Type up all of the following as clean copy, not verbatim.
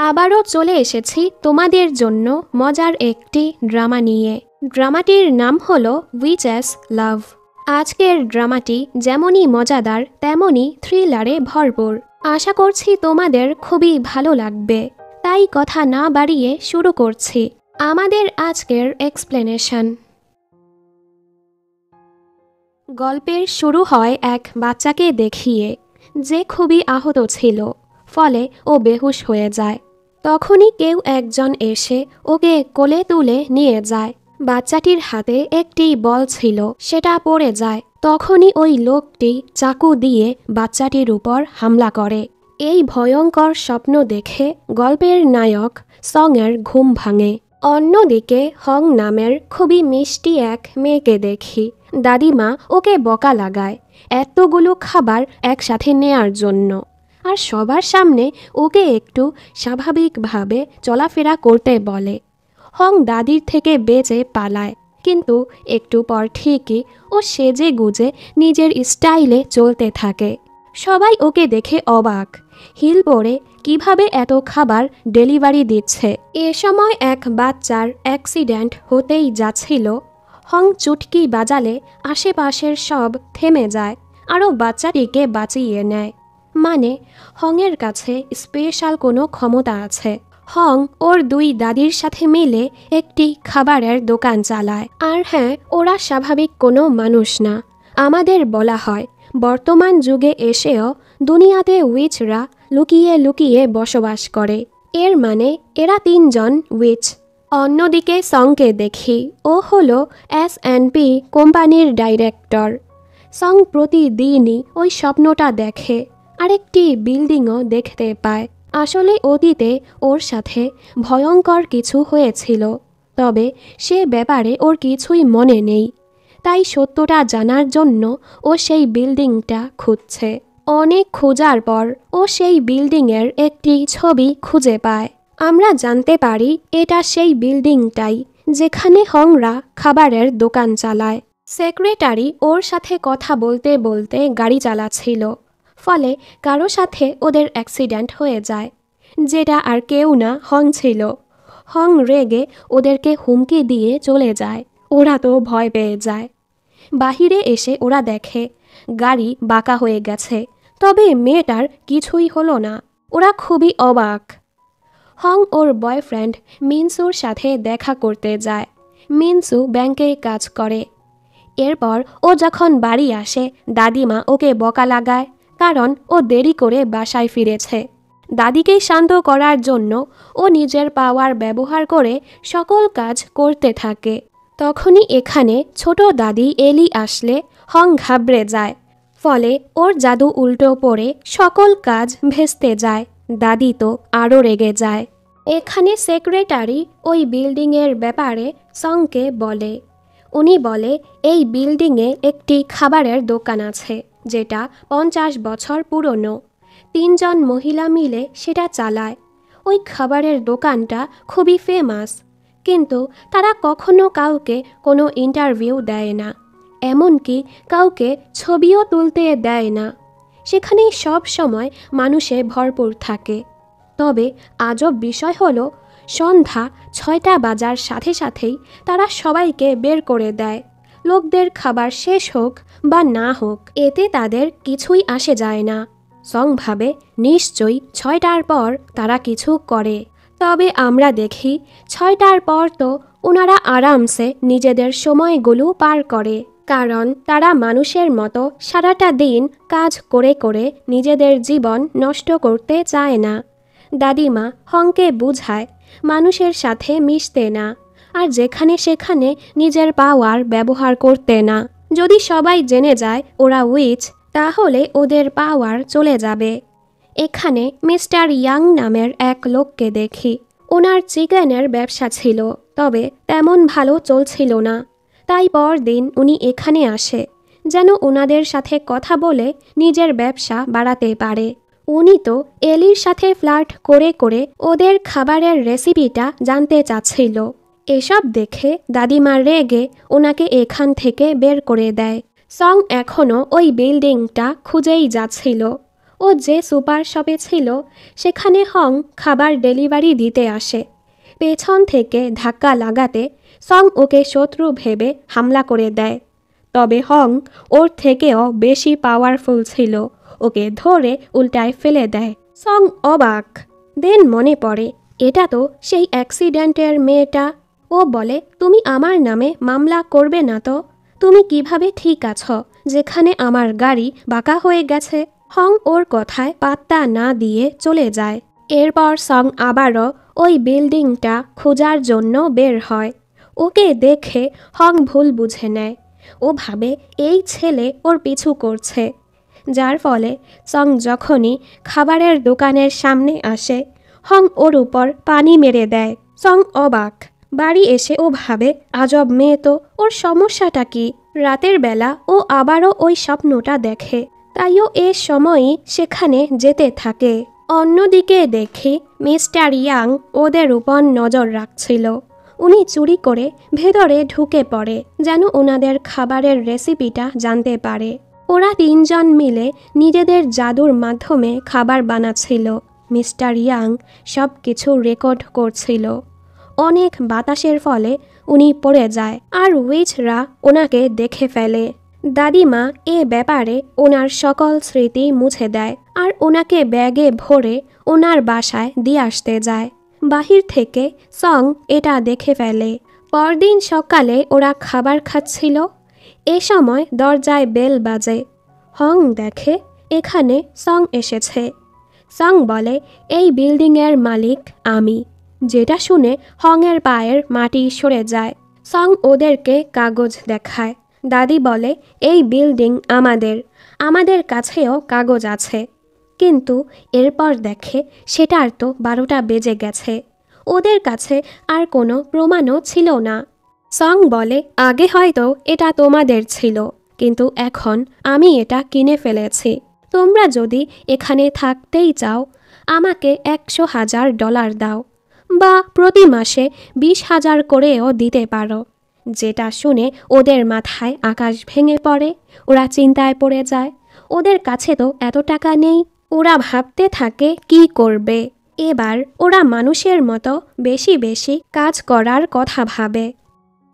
আবারও চলে এসেছি তোমাদের জন্য মজার একটি ড্রামা নিয়ে। ড্রামাটির নাম হলো উইচেস লাভ। আজকের ড্রামাটি যেমনই মজাদার তেমনই থ্রিলারে ভরপুর। আশা করছি তোমাদের খুবই ভালো লাগবে, তাই কথা না বাড়িয়ে শুরু করছি আমাদের আজকের এক্সপ্লেনেশন। গল্পের শুরু হয় এক বাচ্চাকে দেখিয়ে, যে খুবই আহত ছিল, ফলে ও বেহুশ হয়ে যায়। তখনই কেউ একজন এসে ওকে কোলে তুলে নিয়ে যায়। বাচ্চাটির হাতে একটি বল ছিল, সেটা পড়ে যায়। তখনই ওই লোকটি চাকু দিয়ে বাচ্চাটির উপর হামলা করে। এই ভয়ঙ্কর স্বপ্ন দেখে গল্পের নায়ক সং-এর ঘুম ভাঙে। অন্যদিকে হং নামের খুবই মিষ্টি এক মেয়েকে দেখি। দাদিমা ওকে বকা লাগায় এতগুলো খাবার একসাথে নেয়ার জন্য, আর সবার সামনে ওকে একটু স্বাভাবিকভাবে চলাফেরা করতে বলে। হং দাদির থেকে বেঁচে পালায়, কিন্তু একটু পর ঠিকই ও সেজে গুজে নিজের স্টাইলে চলতে থাকে। সবাই ওকে দেখে অবাক, হিল পরে কিভাবে এত খাবার ডেলিভারি দিচ্ছে। এ সময় এক বাচ্চার অ্যাক্সিডেন্ট হতেই যাচ্ছিল। হং চুটকি বাজালে আশেপাশের সব থেমে যায়, আরও বাচ্চাটিকে বাঁচিয়ে নেয়। মানে হংয়ের কাছে স্পেশাল কোনো ক্ষমতা আছে। হং ওর দুই দাদির সাথে মিলে একটি খাবারের দোকান চালায়। আর হ্যাঁ, ওরা স্বাভাবিক কোনো মানুষ না। আমাদের বলা হয় বর্তমান যুগে এসেও দুনিয়াতে উইচরা লুকিয়ে লুকিয়ে বসবাস করে। এর মানে এরা তিনজন উইচ। অন্যদিকে সং-কে দেখি, ও হলো S&P কোম্পানির ডাইরেক্টর। সং প্রতিদিনই ওই স্বপ্নটা দেখে, আরেকটি বিল্ডিংও দেখতে পায়। আসলে অতীতে ওর সাথে ভয়ঙ্কর কিছু হয়েছিল, তবে সে ব্যাপারে ওর কিছুই মনে নেই। তাই সত্যটা জানার জন্য ও সেই বিল্ডিংটা খুঁজছে। অনেক খোঁজার পর ও সেই বিল্ডিংয়ের একটি ছবি খুঁজে পায়। আমরা জানতে পারি এটা সেই বিল্ডিংটাই যেখানে হংরা খাবারের দোকান চালায়। সেক্রেটারি ওর সাথে কথা বলতে বলতে গাড়ি চালাচ্ছিল, ফলে কারো সাথে ওদের অ্যাক্সিডেন্ট হয়ে যায়, যেটা আর কেউ না, হং ছিল। হং রেগে ওদেরকে হুমকি দিয়ে চলে যায়। ওরা তো ভয় পেয়ে যায়। বাহিরে এসে ওরা দেখে গাড়ি বাঁকা হয়ে গেছে, তবে মেয়েটার কিছুই হলো না। ওরা খুবই অবাক। হং ওর বয়ফ্রেন্ড মিনসুর সাথে দেখা করতে যায়। মিনসু ব্যাংকে কাজ করে। এরপর ও যখন বাড়ি আসে, দাদিমা ওকে বকা লাগায়, কারণ ও দেরি করে বাসায় ফিরেছে। দাদিকে শান্ত করার জন্য ও নিজের পাওয়ার ব্যবহার করে সকল কাজ করতে থাকে। তখনই এখানে ছোট দাদি এলি আসলে হং ঘাবড়ে যায়, ফলে ওর জাদু উল্টো পড়ে সকল কাজ ভেস্তে যায়। দাদি তো আরও রেগে যায়। এখানে সেক্রেটারি ওই বিল্ডিংয়ের ব্যাপারে সং-কে বলে। উনি বলে এই বিল্ডিংয়ে একটি খাবারের দোকান আছে, যেটা 50 বছর পুরনো। 3 জন মহিলা মিলে সেটা চালায়। ওই খাবারের দোকানটা খুবই ফেমাস, কিন্তু তারা কখনো কাউকে কোনো ইন্টারভিউ দেয় না, এমনকি কাউকে ছবিও তুলতে দেয় না। সেখানেই সব সময় মানুষে ভরপুর থাকে। তবে আজব বিষয় হলো, সন্ধ্যা 6টা বাজার সাথে সাথেই তারা সবাইকে বের করে দেয়। লোকদের খাবার শেষ হোক বা না হোক, এতে তাদের কিছুই আসে যায় না। সং ভাবে নিশ্চয়ই 6টার পর তারা কিছু করে। তবে আমরা দেখি 6টার পর তো ওনারা আরামসে নিজেদের সময়গুলো পার করে, কারণ তারা মানুষের মতো সারাটা দিন কাজ করে করে নিজেদের জীবন নষ্ট করতে চায় না। দাদিমা হংকে বুঝায় মানুষের সাথে মিশতে না, আর যেখানে সেখানে নিজের পাওয়ার ব্যবহার করতে না। যদি সবাই জেনে যায় ওরা উইচ, তাহলে ওদের পাওয়ার চলে যাবে। এখানে মিস্টার ইয়াং নামের এক লোককে দেখি। ওনার চিকেনের ব্যবসা ছিল, তবে তেমন ভালো চলছিল না। তাই পরদিন উনি এখানে আসে, যেন ওনাদের সাথে কথা বলে নিজের ব্যবসা বাড়াতে পারে। উনি তো এলির সাথে ফ্লার্ট করে করে ওদের খাবারের রেসিপিটা জানতে চাচ্ছিল। এসব দেখে দাদিমা রেগে ওনাকে এখান থেকে বের করে দেয়। সং এখনও ওই বিল্ডিংটা খুঁজেই যাচ্ছিল। ও যে সুপার শপে ছিল সেখানে হং খাবার ডেলিভারি দিতে আসে। পেছন থেকে ধাক্কা লাগাতে সং ওকে শত্রু ভেবে হামলা করে দেয়। তবে হং ওর থেকেও বেশি পাওয়ারফুল ছিল, ওকে ধরে উল্টায় ফেলে দেয়। সং অবাক। দেন মনে পড়ে এটা তো সেই অ্যাক্সিডেন্টের মেয়েটা। ও বলে, তুমি আমার নামে মামলা করবে না তো? তুমি কিভাবে ঠিক আছো যেখানে আমার গাড়ি বাঁকা হয়ে গেছে? হং ওর কথায় পাত্তা না দিয়ে চলে যায়। এরপর সং আবারও ওই বিল্ডিংটা খোঁজার জন্য বের হয়। ওকে দেখে হং ভুল বুঝে নেয়। ও ভাবে এই ছেলে ওর পিছু করছে, যার ফলে সং যখনই খাবারের দোকানের সামনে আসে হং ওর উপর পানি মেরে দেয়। সং অবাক। বাড়ি এসে ও ভাবে আজব মেয়ে তো, ওর সমস্যাটা কি? রাতের বেলা ও আবারও ওই স্বপ্নটা দেখে, তাইও এ সময়ই সেখানে যেতে থাকে। অন্যদিকে দেখি মিস্টার ইয়াং ওদের উপর নজর রাখছিল। উনি চুরি করে ভেতরে ঢুকে পড়ে যেন ওনাদের খাবারের রেসিপিটা জানতে পারে। ওরা তিনজন মিলে নিজেদের জাদুর মাধ্যমে খাবার বানাচ্ছিল। মিস্টার ইয়াং সব কিছু রেকর্ড করছিল। অনেক বাতাসের ফলে উনি পড়ে যায় আর উইচরা ওনাকে দেখে ফেলে। দাদিমা এ ব্যাপারে ওনার সকল স্মৃতি মুছে দেয় আর ওনাকে ব্যাগে ভরে ওনার বাসায় দিয়ে আসতে যায়। বাহির থেকে সং এটা দেখে ফেলে। পরদিন সকালে ওরা খাবার খাচ্ছিল। এ সময় দরজায় বেল বাজে। হং দেখে এখানে সং এসেছে। সং বলে, এই বিল্ডিংয়ের মালিক আমি। যেটা শুনে হংয়ের পায়ের মাটি সরে যায়। সং ওদেরকে কাগজ দেখায়। দাদি বলে, এই বিল্ডিং আমাদের কাছেও কাগজ আছে। কিন্তু এরপর দেখে সেটার তো 12টা বেজে গেছে। ওদের কাছে আর কোনো প্রমাণও ছিল না। সং বলে, আগে হয়তো এটা তোমাদের ছিল, কিন্তু এখন আমি এটা কিনে ফেলেছি। তোমরা যদি এখানে থাকতেই চাও আমাকে $100,000 দাও, বা প্রতি মাসে 20,000 করেও দিতে পারো। যেটা শুনে ওদের মাথায় আকাশ ভেঙে পড়ে। ওরা চিন্তায় পড়ে যায়। ওদের কাছে তো এত টাকা নেই। ওরা ভাবতে থাকে কি করবে। এবার ওরা মানুষের মতো বেশি বেশি কাজ করার কথা ভাবে।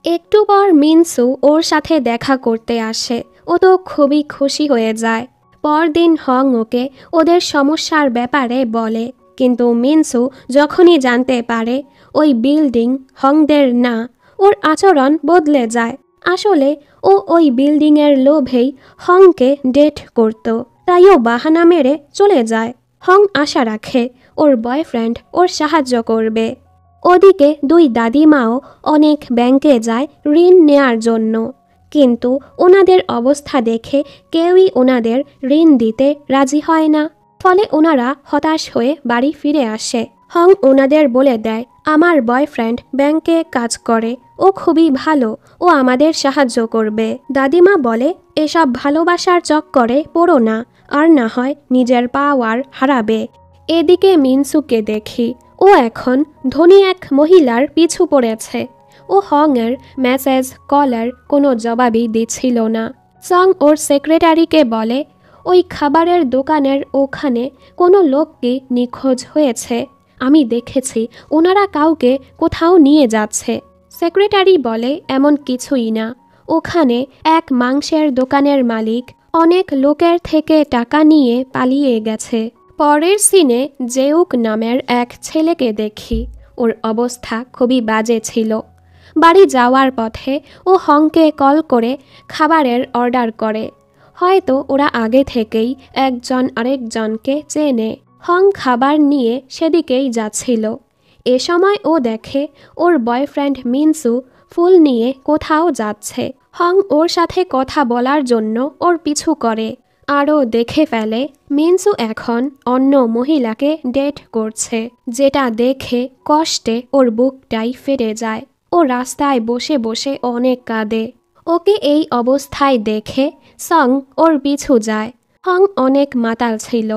একটু পর মিনসু ওর সাথে দেখা করতে আসে। ও তো খুবই খুশি হয়ে যায়। পরদিন হং ওকে ওদের সমস্যার ব্যাপারে বলে, কিন্তু মিনসু যখনই জানতে পারে ওই বিল্ডিং হংদের না, ওর আচরণ বদলে যায়। আসলে ও ওই বিল্ডিংয়ের লোভেই হংকে ডেট করত, তাই ও বাহানা মেরে চলে যায়। হং আশা রাখে ওর বয়ফ্রেন্ড ওর সাহায্য করবে। ওদিকে দুই দাদিমাও অনেক ব্যাংকে যায় ঋণ নেয়ার জন্য, কিন্তু ওনাদের অবস্থা দেখে কেউই ওনাদের ঋণ দিতে রাজি হয় না। ফলে ওনারা হতাশ হয়ে বাড়ি ফিরে আসে। হং ওনাদের বলে দেয়, আমার বয়ফ্রেন্ড ব্যাংকে কাজ করে, ও খুবই ভালো, ও আমাদের সাহায্য করবে। দাদিমা বলে, এসব ভালোবাসার চক্করে পড়ো না, আর না হয় নিজের পাওয়ার হারাবে। এদিকে মিনসুকে দেখি ও এখন ধনী এক মহিলার পিছু পড়েছে। ও হংয়ের মেসেজ কলের কোনো জবাবই দিচ্ছিল না। সং ওর সেক্রেটারিকে বলে, ওই খাবারের দোকানের ওখানে কোনো লোক কি নিখোঁজ হয়েছে? আমি দেখেছি ওনারা কাউকে কোথাও নিয়ে যাচ্ছে। সেক্রেটারি বলে, এমন কিছুই না। ওখানে এক মাংসের দোকানের মালিক অনেক লোকের থেকে টাকা নিয়ে পালিয়ে গেছে। পরের সিনে জেউক নামের এক ছেলেকে দেখি। ওর অবস্থা খুবই বাজে ছিল। বাড়ি যাওয়ার পথে ও হংকে কল করে খাবারের অর্ডার করে। হয়তো ওরা আগে থেকেই একজন আরেকজনকে চেনে। হং খাবার নিয়ে সেদিকেই যাচ্ছিল। এ সময় ও দেখে ওর বয়ফ্রেন্ড মিনসু ফুল নিয়ে কোথাও যাচ্ছে। হং ওর সাথে কথা বলার জন্য ওর পিছু করে। আরও দেখে ফেলে মিনসু এখন অন্য মহিলাকে ডেট করছে, যেটা দেখে কষ্টে ওর বুকটাই ফেটে যায়। ও রাস্তায় বসে বসে অনেক কাঁদে। ওকে এই অবস্থায় দেখে সং ওর পিছু যায়। হং অনেক মাতাল ছিল।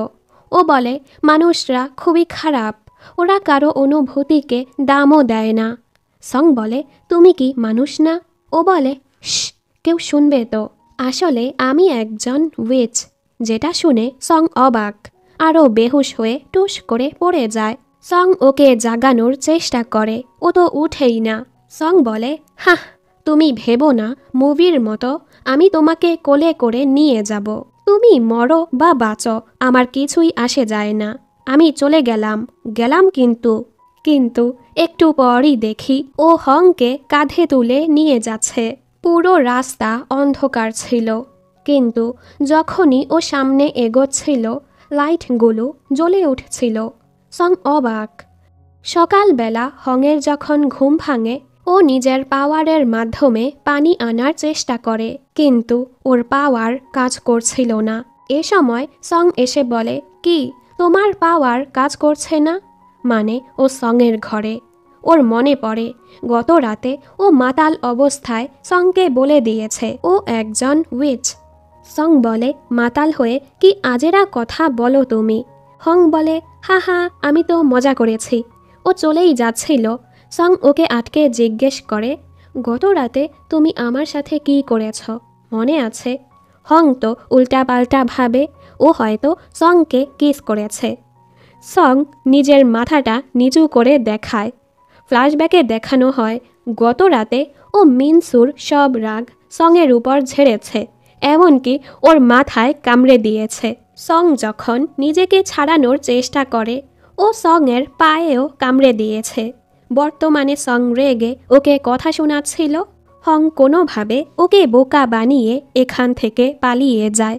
ও বলে, মানুষরা খুবই খারাপ, ওরা কারো অনুভূতিকে দামও দেয় না। সং বলে, তুমি কি মানুষ না? ও বলে, শশ, কেউ শুনবে তো। আসলে আমি একজন উইচ। যেটা শুনে সং অবাক। আরও বেহুশ হয়ে টুস করে পড়ে যায়। সং ওকে জাগানোর চেষ্টা করে, ও তো উঠেই না। সং বলে, হাহ, তুমি ভেবো না মুভির মতো আমি তোমাকে কোলে করে নিয়ে যাব। তুমি মরো বা বাঁচো আমার কিছুই আসে যায় না। আমি চলে গেলাম কিন্তু একটু পরই দেখি ও হংকে কাঁধে তুলে নিয়ে যাচ্ছে। পুরো রাস্তা অন্ধকার ছিল, কিন্তু যখনই ও সামনে এগোচ্ছিল লাইটগুলো জ্বলে উঠছিল। সং অবাক। সকালবেলা হংয়ের যখন ঘুম ভাঙে, ও নিজের পাওয়ারের মাধ্যমে পানি আনার চেষ্টা করে, কিন্তু ওর পাওয়ার কাজ করছিল না। এ সময় সং এসে বলে, কি তোমার পাওয়ার কাজ করছে না? মানে ও সঙের ঘরে। ওর মনে পড়ে গত রাতে ও মাতাল অবস্থায় সংকে বলে দিয়েছে ও একজন উইচ। সং বলে, মাতাল হয়ে কি আজেরা কথা বলো তুমি? হং বলে, হা হা, আমি তো মজা করেছি। ও চলেই যাচ্ছিল। সং ওকে আটকে জিজ্ঞেস করে, গত রাতে তুমি আমার সাথে কি করেছ মনে আছে? হং তো উল্টাপাল্টা ভাবে ও হয়তো সংকে কিস করেছে। সং নিজের মাথাটা নিচু করে দেখায়। ফ্ল্যাশব্যাকে দেখানো হয় গত রাতে ও মিনসুর সব রাগ সঙের উপর ঝেড়েছে, এমনকি ওর মাথায় কামড়ে দিয়েছে। সং যখন নিজেকে ছাড়ানোর চেষ্টা করে ও সঙের পায়েও কামড়ে দিয়েছে। বর্তমানে সং রেগে ওকে কথা শোনাচ্ছিল। হং কোনোভাবে ওকে বোকা বানিয়ে এখান থেকে পালিয়ে যায়।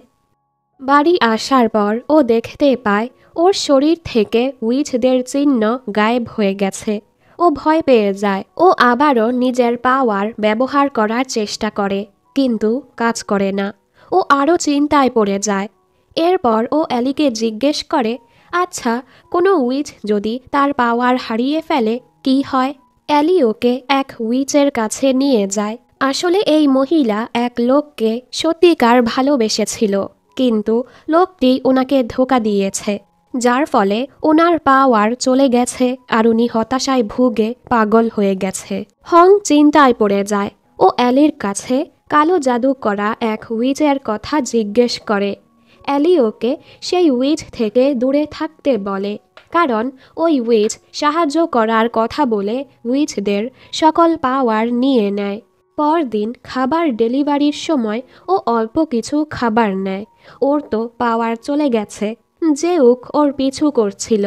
বাড়ি আসার পর ও দেখতে পায় ওর শরীর থেকে উইচদের চিহ্ন গায়েব হয়ে গেছে। ও ভয় পেয়ে যায়। ও আবারও নিজের পাওয়ার ব্যবহার করার চেষ্টা করে, কিন্তু কাজ করে না। ও আরও চিন্তায় পড়ে যায়। এরপর ও এলিকে জিজ্ঞেস করে, আচ্ছা, কোনো উইচ যদি তার পাওয়ার হারিয়ে ফেলে কি হয়? এলি ওকে এক উইচের কাছে নিয়ে যায়। আসলে এই মহিলা এক লোককে সত্যিকার ভালোবেসেছিল, কিন্তু লোকটি ওনাকে ধোঁকা দিয়েছে, যার ফলে ওনার পাওয়ার চলে গেছে আর উনি হতাশায় ভুগে পাগল হয়ে গেছে। হং চিন্তায় পড়ে যায়। ও এলির কাছে কালো জাদু করা এক উইচের কথা জিজ্ঞেস করে। এলি ওকে সেই উইচ থেকে দূরে থাকতে বলে, কারণ ওই উইচ সাহায্য করার কথা বলে উইচদের সকল পাওয়ার নিয়ে নেয়। পরদিন খাবার ডেলিভারির সময় ও অল্প কিছু খাবার নেয়। ওর তো পাওয়ার চলে গেছে। জেউক ওর পিছু করছিল।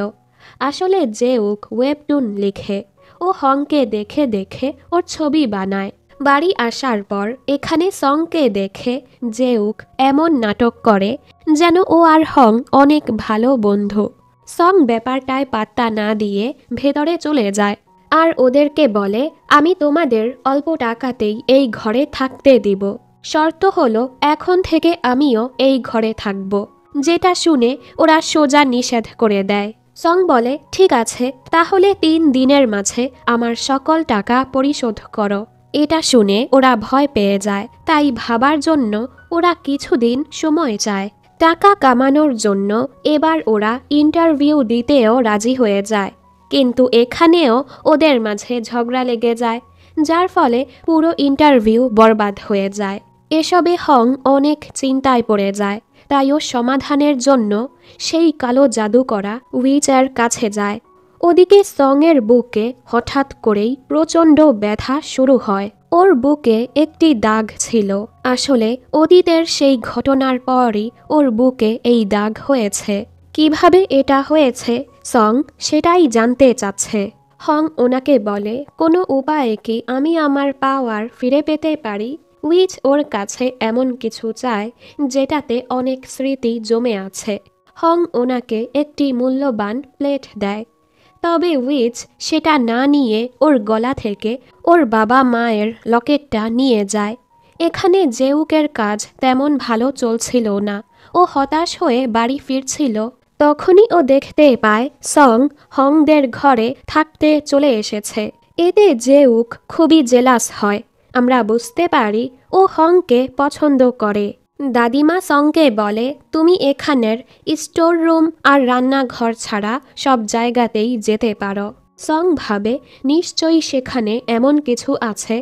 আসলে জেউক ওয়েবটুন লিখে। ও হংকে দেখে দেখে ওর ছবি বানায়। বাড়ি আসার পর এখানে সংকে দেখে জেউক এমন নাটক করে যেন ও আর হং অনেক ভালো বন্ধু। সং ব্যাপারটায় পাত্তা না দিয়ে ভেতরে চলে যায় আর ওদেরকে বলে, আমি তোমাদের অল্প টাকাতেই এই ঘরে থাকতে দিব। শর্ত হলো এখন থেকে আমিও এই ঘরে থাকব। যেটা শুনে ওরা সোজা নিষেধ করে দেয়। সং বলে, ঠিক আছে, তাহলে 3 দিনের মাঝে আমার সকল টাকা পরিশোধ করো। এটা শুনে ওরা ভয় পেয়ে যায়, তাই ভাবার জন্য ওরা কিছুদিন সময় চায়। টাকা কামানোর জন্য এবার ওরা ইন্টারভিউ দিতেও রাজি হয়ে যায়, কিন্তু এখানেও ওদের মাঝে ঝগড়া লেগে যায়, যার ফলে পুরো ইন্টারভিউ বরবাদ হয়ে যায়। এসবে হং অনেক চিন্তায় পড়ে যায়, তাই ও সমাধানের জন্য সেই কালো জাদু করা উইচের কাছে যায়। ওদিকে সঙের বুকে হঠাৎ করেই প্রচণ্ড ব্যথা শুরু হয়। ওর বুকে একটি দাগ ছিল। আসলে অতীতের সেই ঘটনার পরই ওর বুকে এই দাগ হয়েছে। কিভাবে এটা হয়েছে সং সেটাই জানতে চাচ্ছে। হং ওনাকে বলে, কোনো উপায়ে কি আমি আমার পাওয়ার ফিরে পেতে পারি? উইচ ওর কাছে এমন কিছু চায় যেটাতে অনেক স্মৃতি জমে আছে। হং ওনাকে একটি মূল্যবান প্লেট দেয়, তবে উইচ সেটা না নিয়ে ওর গলা থেকে ওর বাবা মায়ের লকেটটা নিয়ে যায়। এখানে জেউকের কাজ তেমন ভালো চলছিল না। ও হতাশ হয়ে বাড়ি ফিরছিল, তখনই ও দেখতে পায় সং হংদের ঘরে থাকতে চলে এসেছে। এতে জেউক খুবই জেলাস হয়। আমরা বুঝতে পারি ও হংকে পছন্দ করে। দাদিমা সংকে বলে, তুমি এখানের স্টোর রুম আর রান্নাঘর ছাড়া সব জায়গাতেই যেতে পারো। সং ভাবে, নিশ্চয়ই সেখানে এমন কিছু আছে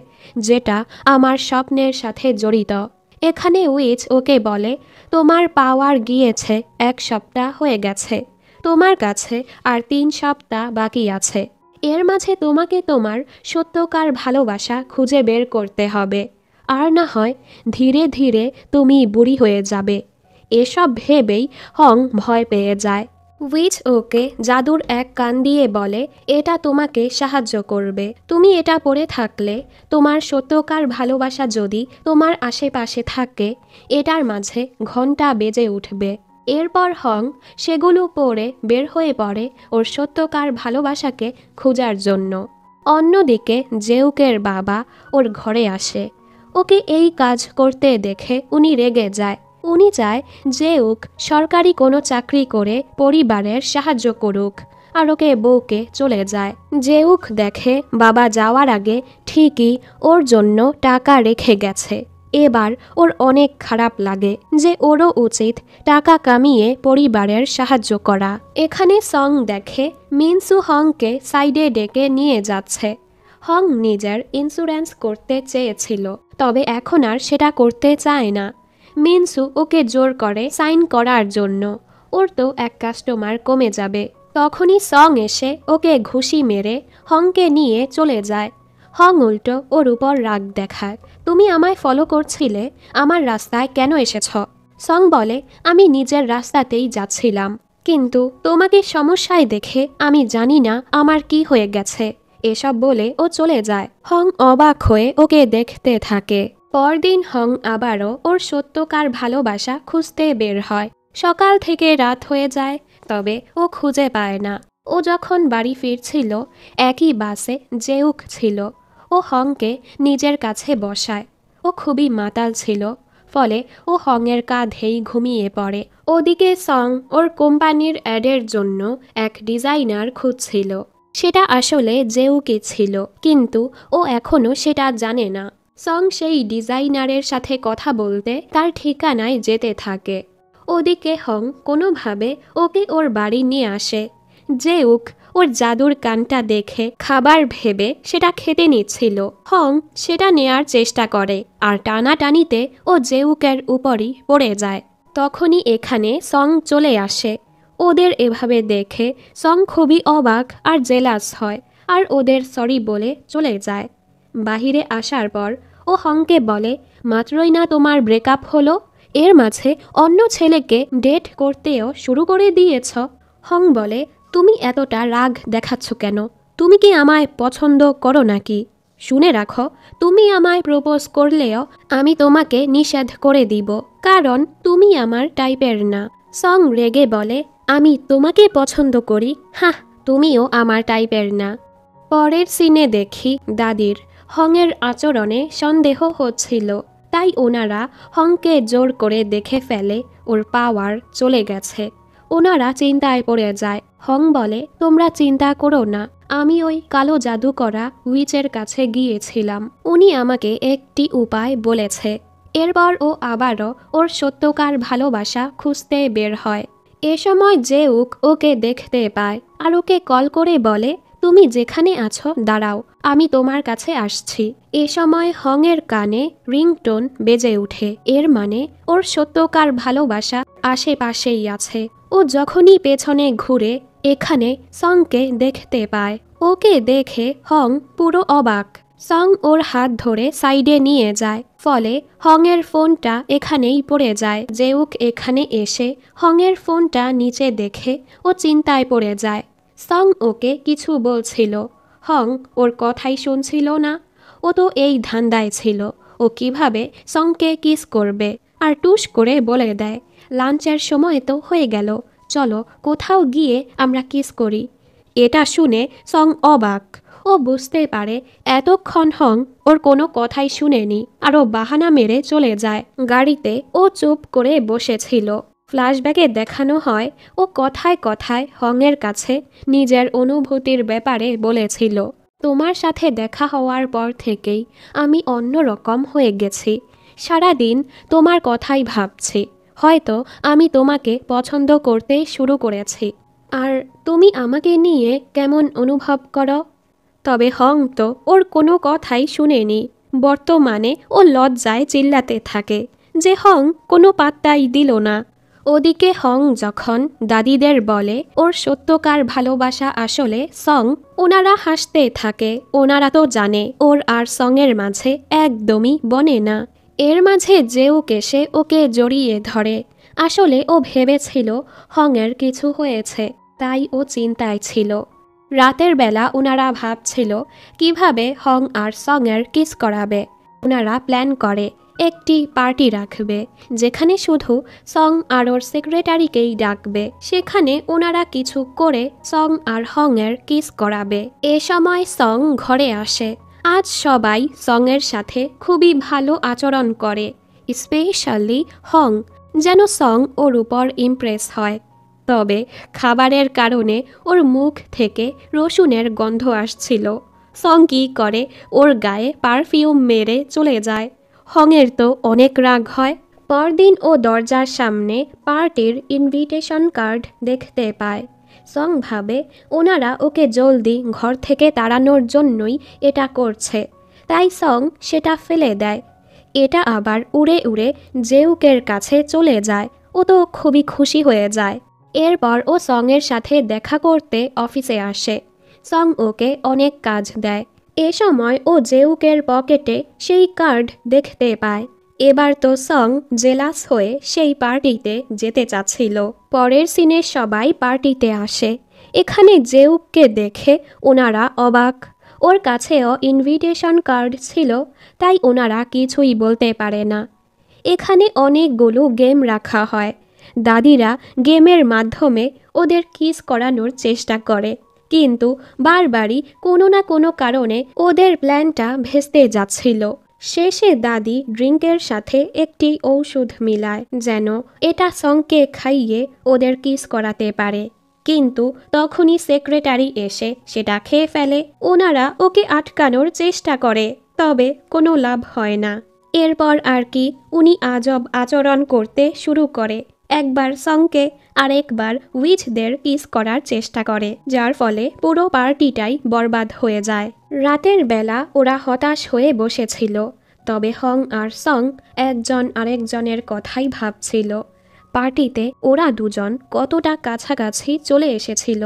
যেটা আমার স্বপ্নের সাথে জড়িত। এখানে উইচ ওকে বলে, তোমার পাওয়ার গিয়েছে 1 সপ্তাহ হয়ে গেছে, তোমার কাছে আর 3 সপ্তাহ বাকি আছে। এর মাঝে তোমাকে তোমার সত্যকার ভালোবাসা খুঁজে বের করতে হবে, আর না হয় ধীরে ধীরে তুমি বুড়ি হয়ে যাবে। এসব ভেবেই হং ভয় পেয়ে যায়। উইচ ওকে জাদুর এক কান দিয়ে বলে, এটা তোমাকে সাহায্য করবে। তুমি এটা পরে থাকলে তোমার সত্যকার ভালোবাসা যদি তোমার আশেপাশে থাকে, এটার মাঝে ঘন্টা বেজে উঠবে। এরপর হং সেগুলো পরে বের হয়ে পড়ে ওর সত্যকার ভালোবাসাকে খোঁজার জন্য। অন্যদিকে জেউকের বাবা ওর ঘরে আসে। ওকে এই কাজ করতে দেখে উনি রেগে যায়। উনি চায় জেউক সরকারি কোনো চাকরি করে পরিবারের সাহায্য করুক, আর ওকে বউকে চলে যায়। জেউক দেখে বাবা যাওয়ার আগে ঠিকই ওর জন্য টাকা রেখে গেছে। এবার ওর অনেক খারাপ লাগে যে ওরও উচিত টাকা কামিয়ে পরিবারের সাহায্য করা। এখানে সং দেখে মিনসু হংকে সাইডে ডেকে নিয়ে যাচ্ছে। হং নিজের ইন্স্যুরেন্স করতে চেয়েছিল, তবে এখন আর সেটা করতে চায় না। মিনসু ওকে জোর করে সাইন করার জন্য। ওর তো এক কাস্টমার কমে যাবে। তখনই সং এসে ওকে ঘুষি মেরে হংকে নিয়ে চলে যায়। হং উল্টো ওর উপর রাগ দেখায়। তুমি আমায় ফলো করছিলে, আমার রাস্তায় কেন এসেছ? সং বলে, আমি নিজের রাস্তাতেই যাচ্ছিলাম, কিন্তু তোমাকে সমস্যায় দেখে আমি জানি না আমার কি হয়ে গেছে। এসব বলে ও চলে যায়। হং অবাক হয়ে ওকে দেখতে থাকে। পরদিন হং আবারও ওর সত্যকার ভালোবাসা খুঁজতে বের হয়। সকাল থেকে রাত হয়ে যায়, তবে ও খুঁজে পায় না। ও যখন বাড়ি ফিরছিল, একই বাসে জেউক ছিল। ও হংকে নিজের কাছে বসায়। ও খুবই মাতাল ছিল, ফলে ও হংয়ের কাঁধেই ঘুমিয়ে পড়ে। ওদিকে সং ওর কোম্পানির অ্যাডের জন্য এক ডিজাইনার খুঁজছিল। সেটা আসলে জেউকই ছিল, কিন্তু ও এখনও সেটা জানে না। সং সেই ডিজাইনারের সাথে কথা বলতে তার ঠিকানায় যেতে থাকে। ওদিকে হং কোনোভাবে ওকে ওর বাড়ি নিয়ে আসে। জেউক ওর জাদুর কানটা দেখে খাবার ভেবে সেটা খেতে নিচ্ছিল। হং সেটা নেয়ার চেষ্টা করে, আর টানাটানিতে ও জেউকের উপরই পড়ে যায়। তখনই এখানে সং চলে আসে। ওদের এভাবে দেখে সং খুবই অবাক আর জেলাস হয়, আর ওদের সরি বলে চলে যায়। বাহিরে আসার পর ও হংকে বলে, মাত্রই না তোমার ব্রেকআপ হলো, এর মাঝে অন্য ছেলেকে ডেট করতেও শুরু করে দিয়েছ। হং বলে, তুমি এতটা রাগ দেখাচ্ছ কেন? তুমি কি আমায় পছন্দ করো নাকি? শুনে রাখো, তুমি আমায় প্রপোজ করলেও আমি তোমাকে নিষেধ করে দিব, কারণ তুমি আমার টাইপের না। সং রেগে বলে, আমি তোমাকে পছন্দ করি? হাহ, তুমিও আমার টাইপের না। পরের সিনে দেখি দাদির হংয়ের আচরণে সন্দেহ হচ্ছিল, তাই ওনারা হংকে জোর করে দেখে ফেলে ওর পাওয়ার চলে গেছে। ওনারা চিন্তায় পড়ে যায়। হং বলে, তোমরা চিন্তা করো না, আমি ওই কালো জাদু করা উইচের কাছে গিয়েছিলাম। উনি আমাকে একটি উপায় বলেছে। এরপর ও আবারও ওর সত্যকার ভালোবাসা খুঁজতে বের হয়। এ সময় জেউক ওকে দেখতে পায় আর ওকে কল করে বলে, তুমি যেখানে আছো দাঁড়াও, আমি তোমার কাছে আসছি। এ সময় হংয়ের কানে রিংটোন বেজে ওঠে। এর মানে ওর সত্যকার ভালোবাসা আশেপাশেই আছে। ও যখনই পেছনে ঘুরে এখানে সংকে দেখতে পায়। ওকে দেখে হং পুরো অবাক। সং ওর হাত ধরে সাইডে নিয়ে যায়, ফলে হংয়ের ফোনটা এখানেই পড়ে যায়। জেউক এখানে এসে হংয়ের ফোনটা নিচে দেখে ও চিন্তায় পড়ে যায়। সং ওকে কিছু বলছিল, হং ওর কথাই শুনছিল না। ও তো এই ধান্দায় ছিল ও কিভাবে সংকে কিস করবে, আর টুস করে বলে দেয়, লাঞ্চের সময় তো হয়ে গেল, চলো কোথাও গিয়ে আমরা কিস করি। এটা শুনে সং অবাক। ও বুঝতে পারে এতক্ষণ হং ওর কোনো কথাই শুনেনি, আর ও বাহানা মেরে চলে যায়। গাড়িতে ও চুপ করে বসেছিল। ফ্ল্যাশব্যাকে দেখানো হয় ও কথায় কথায় হংয়ের কাছে নিজের অনুভূতির ব্যাপারে বলেছিল, তোমার সাথে দেখা হওয়ার পর থেকেই আমি অন্যরকম হয়ে গেছি। সারাদিন তোমার কথাই ভাবছি। হয়তো আমি তোমাকে পছন্দ করতে শুরু করেছি। আর তুমি আমাকে নিয়ে কেমন অনুভব করো? তবে হং তো ওর কোনো কথাই শুনেনি। বর্তমানে ও লজ্জায় চিল্লাতে থাকে যে হং কোনো পাত্তাই দিল না। ওদিকে হং যখন দাদিদের বলে ওর সত্যকার ভালোবাসা আসলে সং, ওনারা হাসতে থাকে। ওনারা তো জানে ওর আর সঙের মাঝে একদমই বনে না। এর মাঝে জেউক এসে ওকে জড়িয়ে ধরে। আসলে ও ভেবেছিল হংয়ের কিছু হয়েছে, তাই ও চিন্তায় ছিল। রাতের বেলা ওনারা ভাবছিল কিভাবে হং আর সঙের কিস করাবে। ওনারা প্ল্যান করে একটি পার্টি রাখবে, যেখানে শুধু সং আর ওর সেক্রেটারিকেই ডাকবে। সেখানে ওনারা কিছু করে সং আর হংয়ের কিস করাবে। এ সময় সং ঘরে আসে। আজ সবাই সঙের সাথে খুবই ভালো আচরণ করে, স্পেশালি হং, যেন সং ওর উপর ইমপ্রেস হয়। তবে খাবারের কারণে ওর মুখ থেকে রসুনের গন্ধ আসছিল। সং কী করে ওর গায়ে পারফিউম মেরে চলে যায়। হংয়ের তো অনেক রাগ হয়। পরদিন ও দরজার সামনে পার্টির ইনভিটেশন কার্ড দেখতে পায়। সং ভাবে ওনারা ওকে জলদি ঘর থেকে তাড়ানোর জন্যই এটা করছে, তাই সং সেটা ফেলে দেয়। এটা আবার উড়ে উড়ে জেউকের কাছে চলে যায়। ও তো খুবই খুশি হয়ে যায়। এরপর ও সঙের সাথে দেখা করতে অফিসে আসে। সং ওকে অনেক কাজ দেয়। এ সময় ও জেউকের পকেটে সেই কার্ড দেখতে পায়। এবার তো সং জেলাস হয়ে সেই পার্টিতে যেতে চাচ্ছিল। পরের সিনে সবাই পার্টিতে আসে। এখানে জেউককে দেখে ওনারা অবাক। ওর কাছেও ইনভিটেশন কার্ড ছিল, তাই ওনারা কিছুই বলতে পারে না। এখানে অনেকগুলো গেম রাখা হয়। দাদিরা গেমের মাধ্যমে ওদের কিস করানোর চেষ্টা করে, কিন্তু বারবারই কোনো না কোনো কারণে ওদের প্ল্যানটা ভেস্তে যাচ্ছিল। শেষে দাদি ড্রিঙ্কের সাথে একটি ঔষধ মিলায়, যেন এটা সঙ্গকে খাইয়ে ওদের কিস করাতে পারে। কিন্তু তখনই সেক্রেটারি এসে সেটা খেয়ে ফেলে। ওনারা ওকে আটকানোর চেষ্টা করে, তবে কোনো লাভ হয় না। এরপর আর কি উনি আজব আচরণ করতে শুরু করে। একবার সঙ্গকে আরেকবার উইচদের কিস করার চেষ্টা করে, যার ফলে পুরো পার্টিটাই বরবাদ হয়ে যায়। রাতের বেলা ওরা হতাশ হয়ে বসেছিল, তবে হং আর সং একজন আরেকজনের কথাই ভাবছিল। পার্টিতে ওরা দুজন কতটা কাছাকাছি চলে এসেছিল।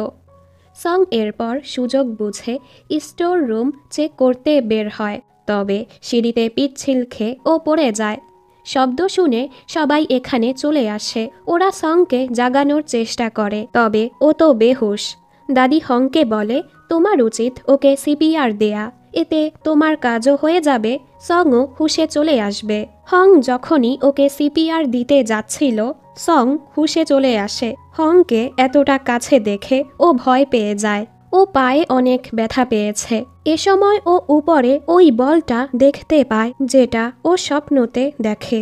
সং এরপর সুযোগ বুঝে স্টোর রুম চেক করতে বের হয়, তবে সিঁড়িতে পিচ্ছিল খেয়ে ও পড়ে যায়। শব্দ শুনে সবাই এখানে চলে আসে। ওরা সংকে জাগানোর চেষ্টা করে, তবে ও তো বেহুশ। দাদি হংকে বলে, তোমার উচিত ওকে সিপিআর দেয়া, এতে তোমার কাজও হয়ে যাবে, সংও হুশে চলে আসবে। হং যখনই ওকে সিপিআর দিতে যাচ্ছিল, সং হুশে চলে আসে। হংকে এতটা কাছে দেখে ও ভয় পেয়ে যায়। ও পায়ে অনেক ব্যথা পেয়েছে। এ সময় ও উপরে ওই বলটা দেখতে পায়, যেটা ও স্বপ্নতে দেখে।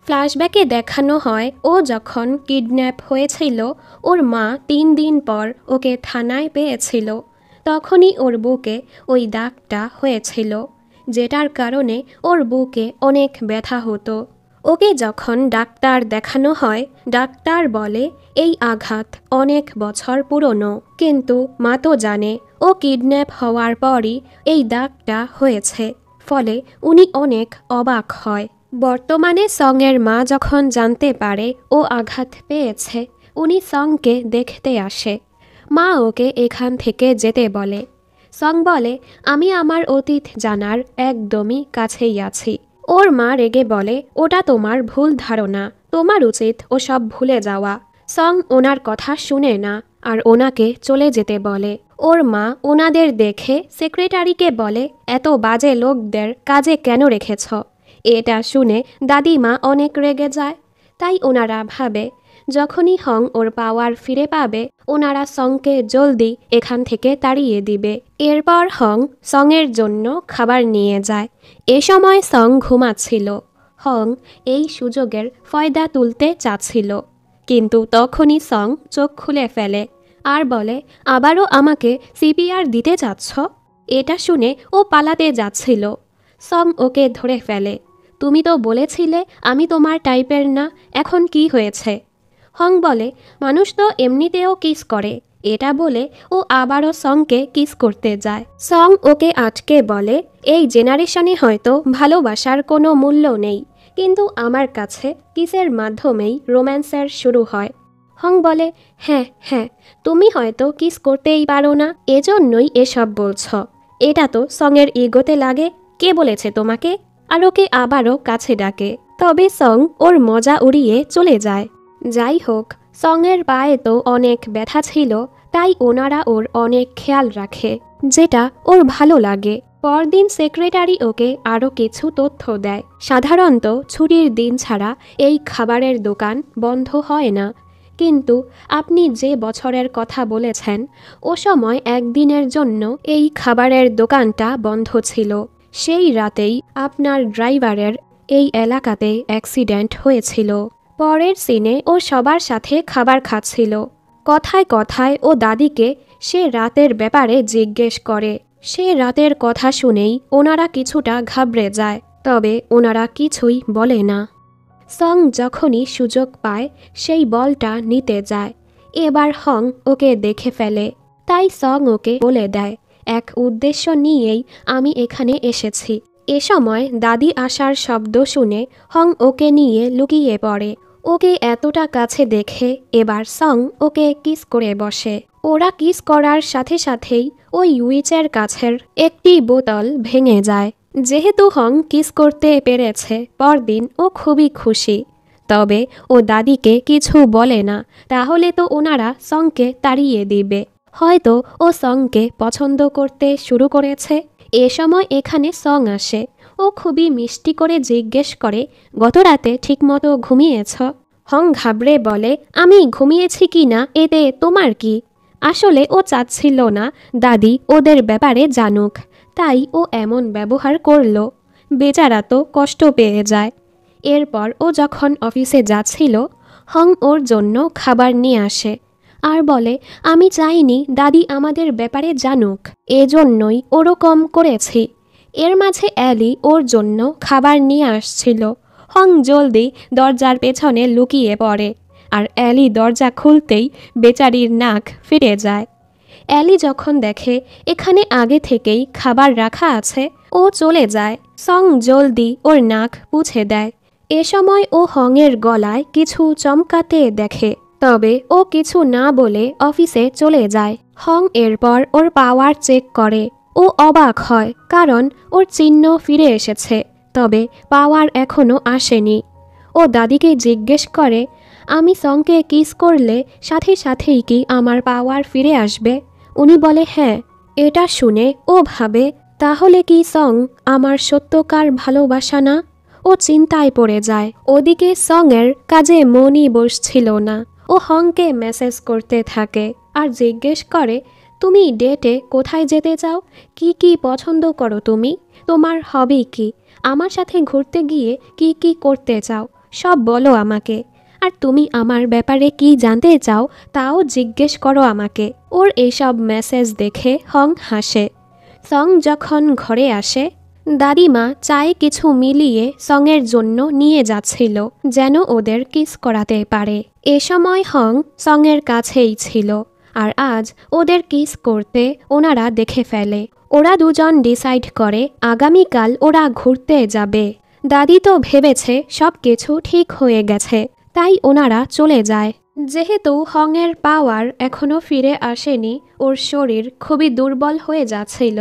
ফ্ল্যাশব্যাকে দেখানো হয় ও যখন কিডন্যাপ হয়েছিল, ওর মা 3 দিন পর ওকে থানায় পেয়েছিল। তখনই ওর বুকে ওই দাগটা হয়েছিল, যেটার কারণে ওর বুকে অনেক ব্যথা হতো। ওকে যখন ডাক্তার দেখানো হয়, ডাক্তার বলে এই আঘাত অনেক বছর পুরনো, কিন্তু মা তো জানে ও কিডন্যাপ হওয়ার পরই এই দাগটা হয়েছে। ফলে উনি অনেক অবাক হয়। বর্তমানে সঙের মা যখন জানতে পারে ও আঘাত পেয়েছে, উনি সঙকে দেখতে আসে। মা ওকে এখান থেকে যেতে বলে। সং বলে, আমি আমার অতীত জানার একদমই কাছেই আছি। ওর মা রেগে বলে, ওটা তোমার ভুল ধারণা, তোমার উচিত ওসব ভুলে যাওয়া। সং ওনার কথা শুনে না আর ওনাকে চলে যেতে বলে। ওর মা ওনাদের দেখে সেক্রেটারিকে বলে, এত বাজে লোকদের কাজে কেন রেখেছ? এটা শুনে দাদিমা অনেক রেগে যায়। তাই ওনারা ভাবে যখনই হং ওর পাওয়ার ফিরে পাবে, ওনারা সংকে জলদি এখান থেকে তাড়িয়ে দিবে। এরপর হং সঙের জন্য খাবার নিয়ে যায়। এ সময় সং ঘুমাচ্ছিল। হং এই সুযোগের ফয়দা তুলতে চাচ্ছিল, কিন্তু তখনই সং চোখ খুলে ফেলে আর বলে, আবারও আমাকে সিপিআর দিতে চাচ্ছ? এটা শুনে ও পালাতে যাচ্ছিল। সং ওকে ধরে ফেলে। তুমি তো বলেছিলে আমি তোমার টাইপের না, এখন কি হয়েছে? হং বলে, মানুষ তো এমনিতেও কিস করে। এটা বলে ও আবারও সংকে কিস করতে যায়। সং ওকে আটকে বলে, এই জেনারেশনে হয়তো ভালোবাসার কোনো মূল্য নেই, কিন্তু আমার কাছে কিসের মাধ্যমেই রোম্যান্সের শুরু হয়। হং বলে, হ্যাঁ হ্যাঁ, তুমি হয়তো কিস করতেই পারো না, এজন্যই এসব বলছ। এটা তো সঙের ইগোতে লাগে। কে বলেছে তোমাকে? আর ওকে আবারও কাছে ডাকে। তবে সং ওর মজা উড়িয়ে চলে যায়। যাই হোক, সঙের পায়ে তো অনেক ব্যথা ছিল, তাই ওনারা ওর অনেক খেয়াল রাখে, যেটা ওর ভালো লাগে। পরদিন সেক্রেটারি ওকে আরও কিছু তথ্য দেয়। সাধারণত ছুটির দিন ছাড়া এই খাবারের দোকান বন্ধ হয় না, কিন্তু আপনি যে বছরের কথা বলেছেন ও সময় একদিনের জন্য এই খাবারের দোকানটা বন্ধ ছিল। সেই রাতেই আপনার ড্রাইভারের এই এলাকাতে অ্যাক্সিডেন্ট হয়েছিল। পরের সিনে ও সবার সাথে খাবার খাচ্ছিল। কথায় কথায় ও দাদিকে সে রাতের ব্যাপারে জিজ্ঞেস করে। সে রাতের কথা শুনেই ওনারা কিছুটা ঘাবড়ে যায়, তবে ওনারা কিছুই বলে না। সং যখনই সুযোগ পায় সেই বলটা নিতে যায়। এবার হং ওকে দেখে ফেলে, তাই সং ওকে বলে দেয়, এক উদ্দেশ্য নিয়েই আমি এখানে এসেছি। এ সময় দাদি আসার শব্দ শুনে হং ওকে নিয়ে লুকিয়ে পড়ে। ওকে এতটা কাছে দেখে এবার সং ওকে কিস করে বসে। ওরা কিস করার সাথে সাথেই ওই উইচের কাছের একটি বোতল ভেঙে যায়। যেহেতু হং কিস করতে পেরেছে, পরদিন ও খুবই খুশি। তবে ও দাদিকে কিছু বলে না, তাহলে তো ওনারা সংকে তাড়িয়ে দিবে। হয়তো ও সংকে পছন্দ করতে শুরু করেছে। এ সময় এখানে সং আসে। ও খুবই মিষ্টি করে জিজ্ঞেস করে, গত রাতে ঠিকমতো ঘুমিয়েছ? হং ঘাবড়ে বলে, আমি ঘুমিয়েছি কি না এতে তোমার কি? আসলে ও চাচ্ছিল না দাদি ওদের ব্যাপারে জানুক, তাই ও এমন ব্যবহার করল। বেচারা তো কষ্ট পেয়ে যায়। এরপর ও যখন অফিসে যাচ্ছিল, হং ওর জন্য খাবার নিয়ে আসে আর বলে, আমি চাইনি দাদি আমাদের ব্যাপারে জানুক, এজন্যই ওরকম করেছি। এর মাঝে অ্যালি ওর জন্য খাবার নিয়ে আসছিল। হং জলদি দরজার পেছনে লুকিয়ে পড়ে, আর অ্যালি দরজা খুলতেই বেচারির নাক ফিরে যায়। অ্যালি যখন দেখে এখানে আগে থেকেই খাবার রাখা আছে, ও চলে যায়। সং জলদি ওর নাক পুছে দেয়। এ সময় ও হংয়ের গলায় কিছু চমকাতে দেখে, তবে ও কিছু না বলে অফিসে চলে যায়। হং এরপর ওর পাওয়ার চেক করে। ও অবাক হয়, কারণ ওর চিহ্ন ফিরে এসেছে, তবে পাওয়ার এখনও আসেনি। ও দাদিকে জিজ্ঞেস করে, আমি সংকে কিস করলে সাথে সাথেই কি আমার পাওয়ার ফিরে আসবে? উনি বলে হ্যাঁ। এটা শুনে ও ভাবে, তাহলে কি সং আমার সত্যকার ভালোবাসা না? ও চিন্তায় পড়ে যায়। ওদিকে সঙের কাজে মনই বসছিল না। ও হংকে মেসেজ করতে থাকে আর জিজ্ঞেস করে, তুমি ডেটে কোথায় যেতে চাও? কি কি পছন্দ করো তুমি? তোমার হবি কি? আমার সাথে ঘুরতে গিয়ে কি কি করতে চাও সব বলো আমাকে। আর তুমি আমার ব্যাপারে কি জানতে চাও তাও জিজ্ঞেস করো আমাকে। ওর এইসব মেসেজ দেখে হং হাসে। সং যখন ঘরে আসে, দাদিমা চায়ে কিছু মিলিয়ে সঙের জন্য নিয়ে যাচ্ছিল, যেন ওদের কিস করাতে পারে। এ সময় হং সঙের কাছেই ছিল, আর আজ ওদের কিস করতে ওনারা দেখে ফেলে। ওরা দুজন ডিসাইড করে আগামীকাল ওরা ঘুরতে যাবে। দাদি তো ভেবেছে সব কিছু ঠিক হয়ে গেছে, তাই ওনারা চলে যায়। যেহেতু হংয়ের পাওয়ার এখনও ফিরে আসেনি, ওর শরীর খুবই দুর্বল হয়ে যাচ্ছিল।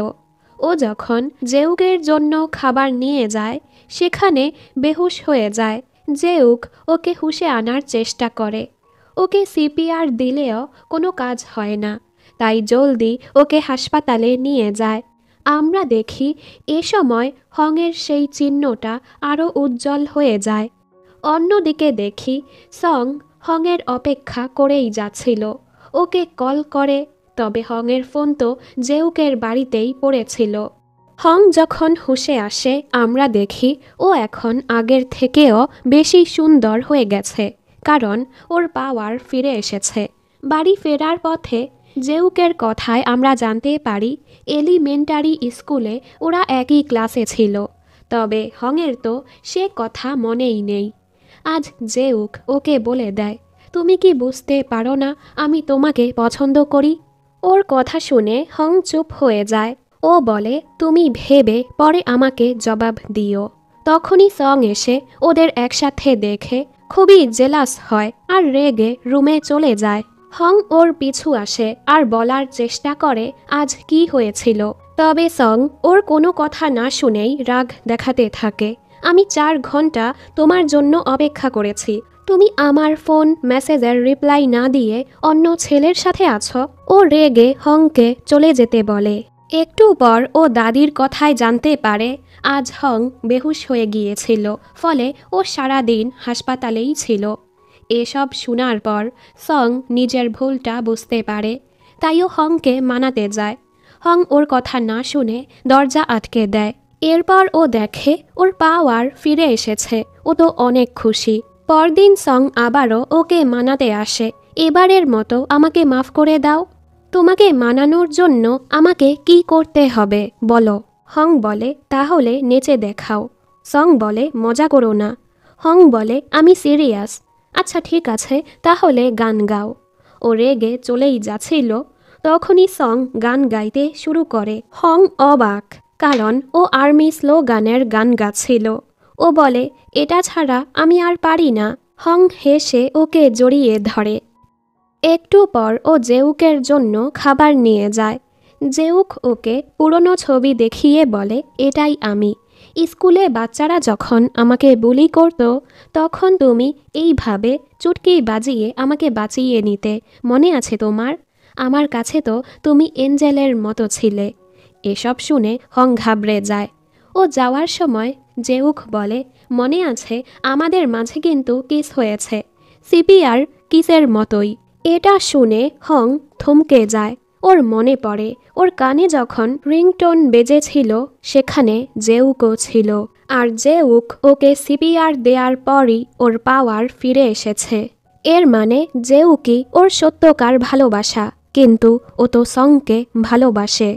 ও যখন জেউকের জন্য খাবার নিয়ে যায়, সেখানে বেহুশ হয়ে যায়। জেউক ওকে হুঁশে আনার চেষ্টা করে। ওকে সিপিআর দিলেও কোনো কাজ হয় না, তাই জলদি ওকে হাসপাতালে নিয়ে যায়। আমরা দেখি এ সময় হংয়ের সেই চিহ্নটা আরও উজ্জ্বল হয়ে যায়। অন্যদিকে দেখি সং হংয়ের অপেক্ষা করেই যাচ্ছিল। ওকে কল করে, তবে হংয়ের ফোন তো জেউকের বাড়িতেই পড়েছিল। হং যখন হুঁশে আসে, আমরা দেখি ও এখন আগের থেকেও বেশি সুন্দর হয়ে গেছে, কারণ ওর পাওয়ার ফিরে এসেছে। বাড়ি ফেরার পথে জেউকের কথায় আমরা জানতে পারি এলিমেন্টারি স্কুলে ওরা একই ক্লাসে ছিল, তবে হংয়ের তো সে কথা মনেই নেই। আজ জেউক ওকে বলে দেয়, তুমি কি বুঝতে পারো না আমি তোমাকে পছন্দ করি? ওর কথা শুনে হং চুপ হয়ে যায়। ও বলে, তুমি ভেবে পরে আমাকে জবাব দিও। তখনই সং এসে ওদের একসাথে দেখে খুবই জেলাস হয় আর রেগে রুমে চলে যায়। হং ওর পিছু আসে আর বলার চেষ্টা করে আজ কি হয়েছিল, তবে সং ওর কোনো কথা না শুনেই রাগ দেখাতে থাকে। আমি 4 ঘন্টা তোমার জন্য অপেক্ষা করেছি, তুমি আমার ফোন মেসেজের রিপ্লাই না দিয়ে অন্য ছেলের সাথে আছো। ও রেগে হংকে চলে যেতে বলে। একটু পর ও দাদির কথায় জানতে পারে আজ হং বেহুশ হয়ে গিয়েছিল, ফলে ও সারাদিন হাসপাতালেই ছিল। এসব শোনার পর সং নিজের ভুলটা বুঝতে পারে, তাইও হংকে মানাতে যায়। হং ওর কথা না শুনে দরজা আটকে দেয়। এরপর ও দেখে ওর পাওয়ার ফিরে এসেছে। ও তো অনেক খুশি। পরদিন সং আবারও ওকে মানাতে আসে। এবারের মতো আমাকে মাফ করে দাও। তোমাকে মানানোর জন্য আমাকে কি করতে হবে বলো। হং বলে তাহলে নেচে দেখাও। সং বলে মজা করো না। হং বলে আমি সিরিয়াস। আচ্ছা ঠিক আছে, তাহলে গান গাও। ও রেগে চলেই যাচ্ছিল, তখনই সং গান গাইতে শুরু করে। হং অবাক, কারণ ও আর্মি স্লোগানের গান গাচ্ছিল। ও বলে এটা ছাড়া আমি আর পারি না। হং হেসে ওকে জড়িয়ে ধরে। একটু পর ও জেউকের জন্য খাবার নিয়ে যায়। জেউক ওকে পুরনো ছবি দেখিয়ে বলে এটাই আমি। স্কুলে বাচ্চারা যখন আমাকে বুলি করত তখন তুমি এইভাবে চুটকি বাজিয়ে আমাকে বাঁচিয়ে নিতে, মনে আছে তোমার? আমার কাছে তো তুমি এঞ্জেলের মতো ছিলে। এসব শুনে হং ঘাবড়ে যায়। ও যাওয়ার সময় জেউক বলে মনে আছে আমাদের মাঝে কিন্তু কিস হয়েছে, সিপিআর কিসের মতোই। এটা শুনে হং থমকে যায়। ওর মনে পড়ে ওর কানে যখন রিংটোন বেজেছিল সেখানে জেউকও ছিল, আর জেউক ওকে সিপিআর দেওয়ার পরই ওর পাওয়ার ফিরে এসেছে। এর মানে জেউকই ওর সত্যকার ভালোবাসা, কিন্তু ও তো সংকে ভালোবাসে।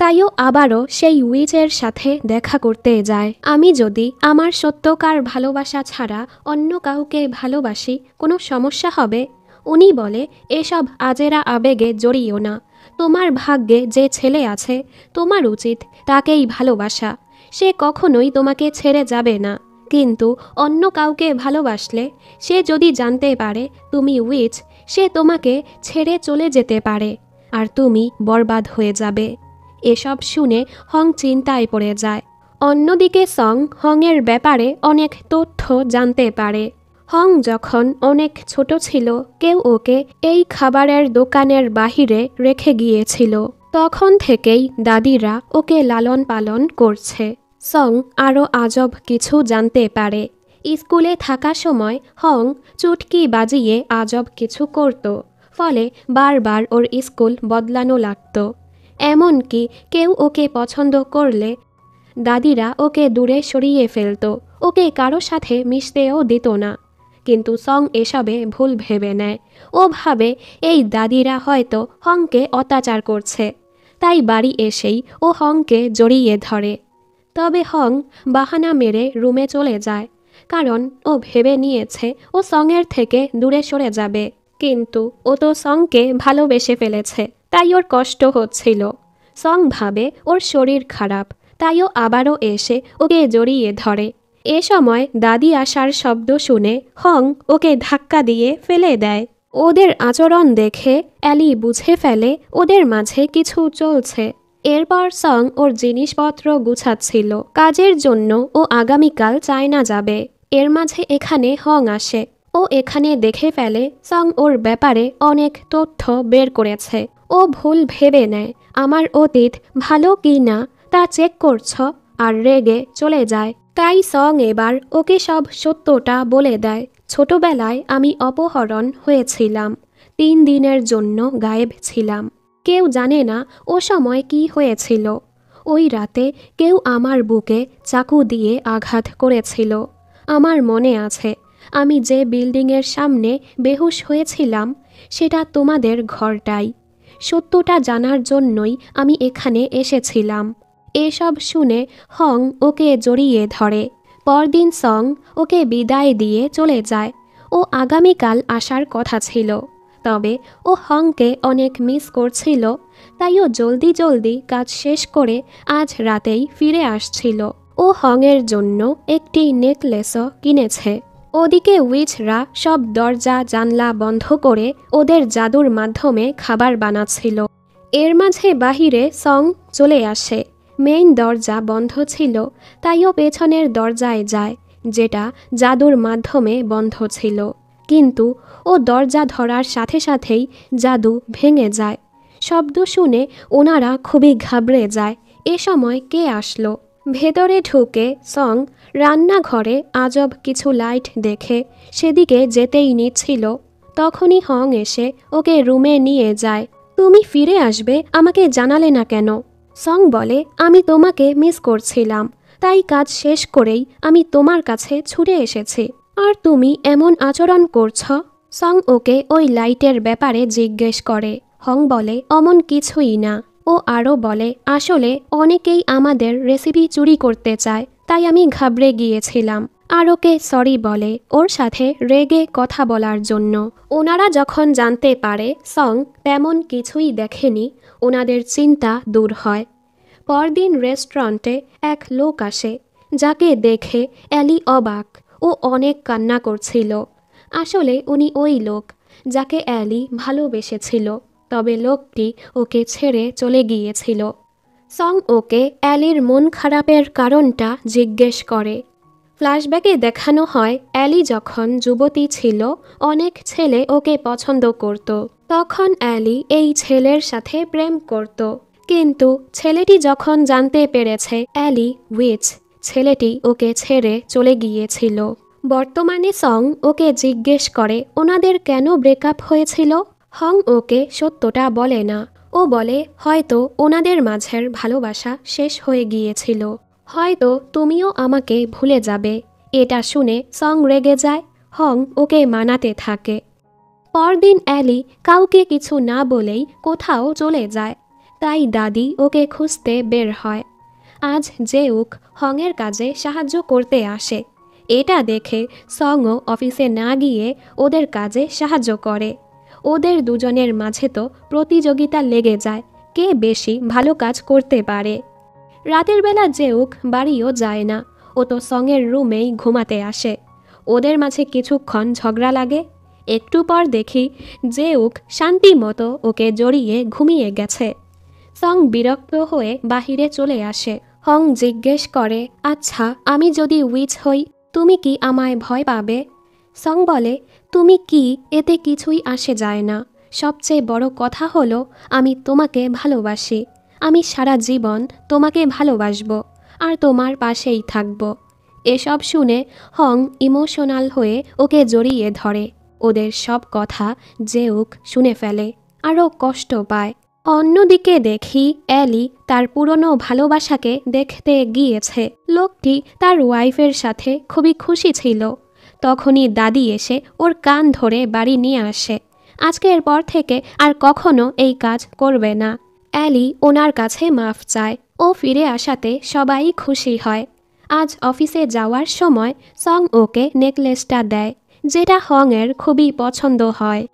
তাইও আবারও সেই উইচের সাথে দেখা করতে যায়। আমি যদি আমার সত্যকার ভালোবাসা ছাড়া অন্য কাউকে ভালোবাসি কোনো সমস্যা হবে? উনি বলে এসব আজেরা আবেগে জড়িও না। তোমার ভাগ্যে যে ছেলে আছে তোমার উচিত তাকেই ভালোবাসা। সে কখনোই তোমাকে ছেড়ে যাবে না, কিন্তু অন্য কাউকে ভালোবাসলে সে যদি জানতে পারে তুমি উইচ, সে তোমাকে ছেড়ে চলে যেতে পারে আর তুমি বরবাদ হয়ে যাবে। এসব শুনে হং চিন্তায় পড়ে যায়। অন্যদিকে সং হংয়ের ব্যাপারে অনেক তথ্য জানতে পারে। হং যখন অনেক ছোট ছিল কেউ ওকে এই খাবারের দোকানের বাহিরে রেখে গিয়েছিল। তখন থেকেই দাদিরা ওকে লালন পালন করছে। সং আরও আজব কিছু জানতে পারে। স্কুলে থাকা সময় হং চুটকি বাজিয়ে আজব কিছু করত, ফলে বারবার ওর স্কুল বদলানো লাগত। এমনকি কেউ ওকে পছন্দ করলে দাদিরা ওকে দূরে সরিয়ে ফেলত, ওকে কারো সাথে মিশতেও দিত না। কিন্তু সং এসবে ভুল ভেবে নেয়। ও ভাবে এই দাদিরা হয়তো হংকে অত্যাচার করছে, তাই বাড়ি এসেই ও হংকে জড়িয়ে ধরে। তবে হং বাহানা মেরে রুমে চলে যায়, কারণ ও ভেবে নিয়েছে ও সঙের থেকে দূরে সরে যাবে। কিন্তু ও তো সংকে ভালোবেসে ফেলেছে, তাই ওর কষ্ট হচ্ছিল। সং ভাবে ওর শরীর খারাপ, তাইও আবারও এসে ওকে জড়িয়ে ধরে। এ সময় দাদি আসার শব্দ শুনে হং ওকে ধাক্কা দিয়ে ফেলে দেয়। ওদের আচরণ দেখে অ্যালি বুঝে ফেলে ওদের মাঝে কিছু চলছে। এরপর সং ওর জিনিসপত্র গুছাচ্ছিল কাজের জন্য। ও আগামীকাল চায়না যাবে। এর মাঝে এখানে হং আসে। ও এখানে দেখে ফেলে সং ওর ব্যাপারে অনেক তথ্য বের করেছে। ও ভুল ভেবে নেয় আমার অতীত ভালো কি না তা চেক করছ, আর রেগে চলে যায়। তাই সং এবার ওকে সব সত্যটা বলে দেয়। ছোটবেলায় আমি অপহরণ হয়েছিলাম, 3 দিনের জন্য গায়েব ছিলাম। কেউ জানে না ও সময় কি হয়েছিল। ওই রাতে কেউ আমার বুকে চাকু দিয়ে আঘাত করেছিল। আমার মনে আছে আমি যে বিল্ডিংয়ের সামনে বেহুশ হয়েছিলাম সেটা তোমাদের ঘরটাই। সত্যটা জানার জন্যই আমি এখানে এসেছিলাম। এসব শুনে হং ওকে জড়িয়ে ধরে। পরদিন সং ওকে বিদায় দিয়ে চলে যায়। ও আগামীকাল আসার কথা ছিল, তবে ও হংকে অনেক মিস করছিল, তাই ও জলদি জলদি কাজ শেষ করে আজ রাতেই ফিরে আসছিল। ও হংয়ের জন্য একটি নেকলেসও কিনেছে। ওদিকে উইচরা সব দরজা জানলা বন্ধ করে ওদের জাদুর মাধ্যমে খাবার বানাচ্ছিল। এর মাঝে বাহিরে সং চলে আসে। মেইন দরজা বন্ধ ছিল, তাইও পেছনের দরজায় যায়, যেটা জাদুর মাধ্যমে বন্ধ ছিল। কিন্তু ও দরজা ধরার সাথে সাথেই জাদু ভেঙে যায়। শব্দ শুনে ওনারা খুবই ঘাবড়ে যায়। এ সময় কে আসলো? ভেতরে ঢুকে সং রান্নাঘরে আজব কিছু লাইট দেখে সেদিকে যেতেই নিচ্ছিল, তখনই হং এসে ওকে রুমে নিয়ে যায়। তুমি ফিরে আসবে, আমাকে জানালে না কেন? সং বলে, আমি তোমাকে মিস করছিলাম, তাই কাজ শেষ করেই আমি তোমার কাছে ছুটে এসেছি। আর তুমি এমন আচরণ করছ? সং ওকে ওই লাইটের ব্যাপারে জিজ্ঞেস করে। হং বলে, অমন কিছুই না। ও আরও বলে, আসলে অনেকেই আমাদের রেসিপি চুরি করতে চায়, তাই আমি ঘাবড়ে গিয়েছিলাম। আর ওকে সরি বলে ওর সাথে রেগে কথা বলার জন্য। ওনারা যখন জানতে পারে সং তেমন কিছুই দেখেনি, ওনাদের চিন্তা দূর হয়। পরদিন রেস্টুরেন্টে এক লোক আসে, যাকে দেখে অ্যালি অবাক। ও অনেক কান্না করছিল। আসলে উনি ওই লোক যাকে অ্যালি ভালোবেসেছিল, তবে লোকটি ওকে ছেড়ে চলে গিয়েছিল। সং ওকে অ্যালির মন খারাপের কারণটা জিজ্ঞেস করে। ফ্ল্যাশব্যাকে দেখানো হয় অ্যালি যখন যুবতী ছিল অনেক ছেলে ওকে পছন্দ করত। তখন অ্যালি এই ছেলের সাথে প্রেম করত। কিন্তু ছেলেটি যখন জানতে পেরেছে অ্যালি উইচ, ছেলেটি ওকে ছেড়ে চলে গিয়েছিল। বর্তমানে সং ওকে জিজ্ঞেস করে ওনাদের কেন ব্রেকআপ হয়েছিল। হং ওকে সত্যটা বলে না। ও বলে, হয়তো ওনাদের মাঝের ভালোবাসা শেষ হয়ে গিয়েছিল, হয়তো তুমিও আমাকে ভুলে যাবে। এটা শুনে সং রেগে যায়। হং ওকে মানাতে থাকে। পরদিন অ্যালি কাউকে কিছু না বলেই কোথাও চলে যায়, তাই দাদি ওকে খুঁজতে বের হয়। আজ জেউক হংয়ের কাজে সাহায্য করতে আসে। এটা দেখে সংও অফিসে না গিয়ে ওদের কাজে সাহায্য করে। ওদের দুজনের মাঝে তো প্রতিযোগিতা লেগে যায়, কে বেশি ভালো কাজ করতে পারে। রাতের বেলা জেউক বাড়িও যায় না, ও তো সঙের রুমেই ঘুমাতে আসে। ওদের মাঝে কিছুক্ষণ ঝগড়া লাগে। একটু পর দেখি জেউক শান্তি মতো ওকে জড়িয়ে ঘুমিয়ে গেছে। সং বিরক্ত হয়ে বাহিরে চলে আসে। হং জিজ্ঞেস করে, আচ্ছা আমি যদি উইচ হই তুমি কি আমায় ভয় পাবে? সং বলে, তুমি কি, এতে কিছুই আসে যায় না। সবচেয়ে বড় কথা হলো আমি তোমাকে ভালোবাসি। আমি সারা জীবন তোমাকে ভালোবাসবো আর তোমার পাশেই থাকব। এসব শুনে হং ইমোশনাল হয়ে ওকে জড়িয়ে ধরে। ওদের সব কথা জেউক শুনে ফেলে, আরও কষ্ট পায়। অন্যদিকে দেখি অ্যালি তার পুরনো ভালোবাসাকে দেখতে গিয়েছে। লোকটি তার ওয়াইফের সাথে খুবই খুশি ছিল। তখনই দাদি এসে ওর কান ধরে বাড়ি নিয়ে আসে। আজকের পর থেকে আর কখনো এই কাজ করবে না। অ্যালি ওনার কাছে মাফ চায়। ও ফিরে আসাতে সবাই খুশি হয়। আজ অফিসে যাওয়ার সময় সং ওকে নেকলেসটা দেয়, যেটা হংয়ের খুবই পছন্দ হয়।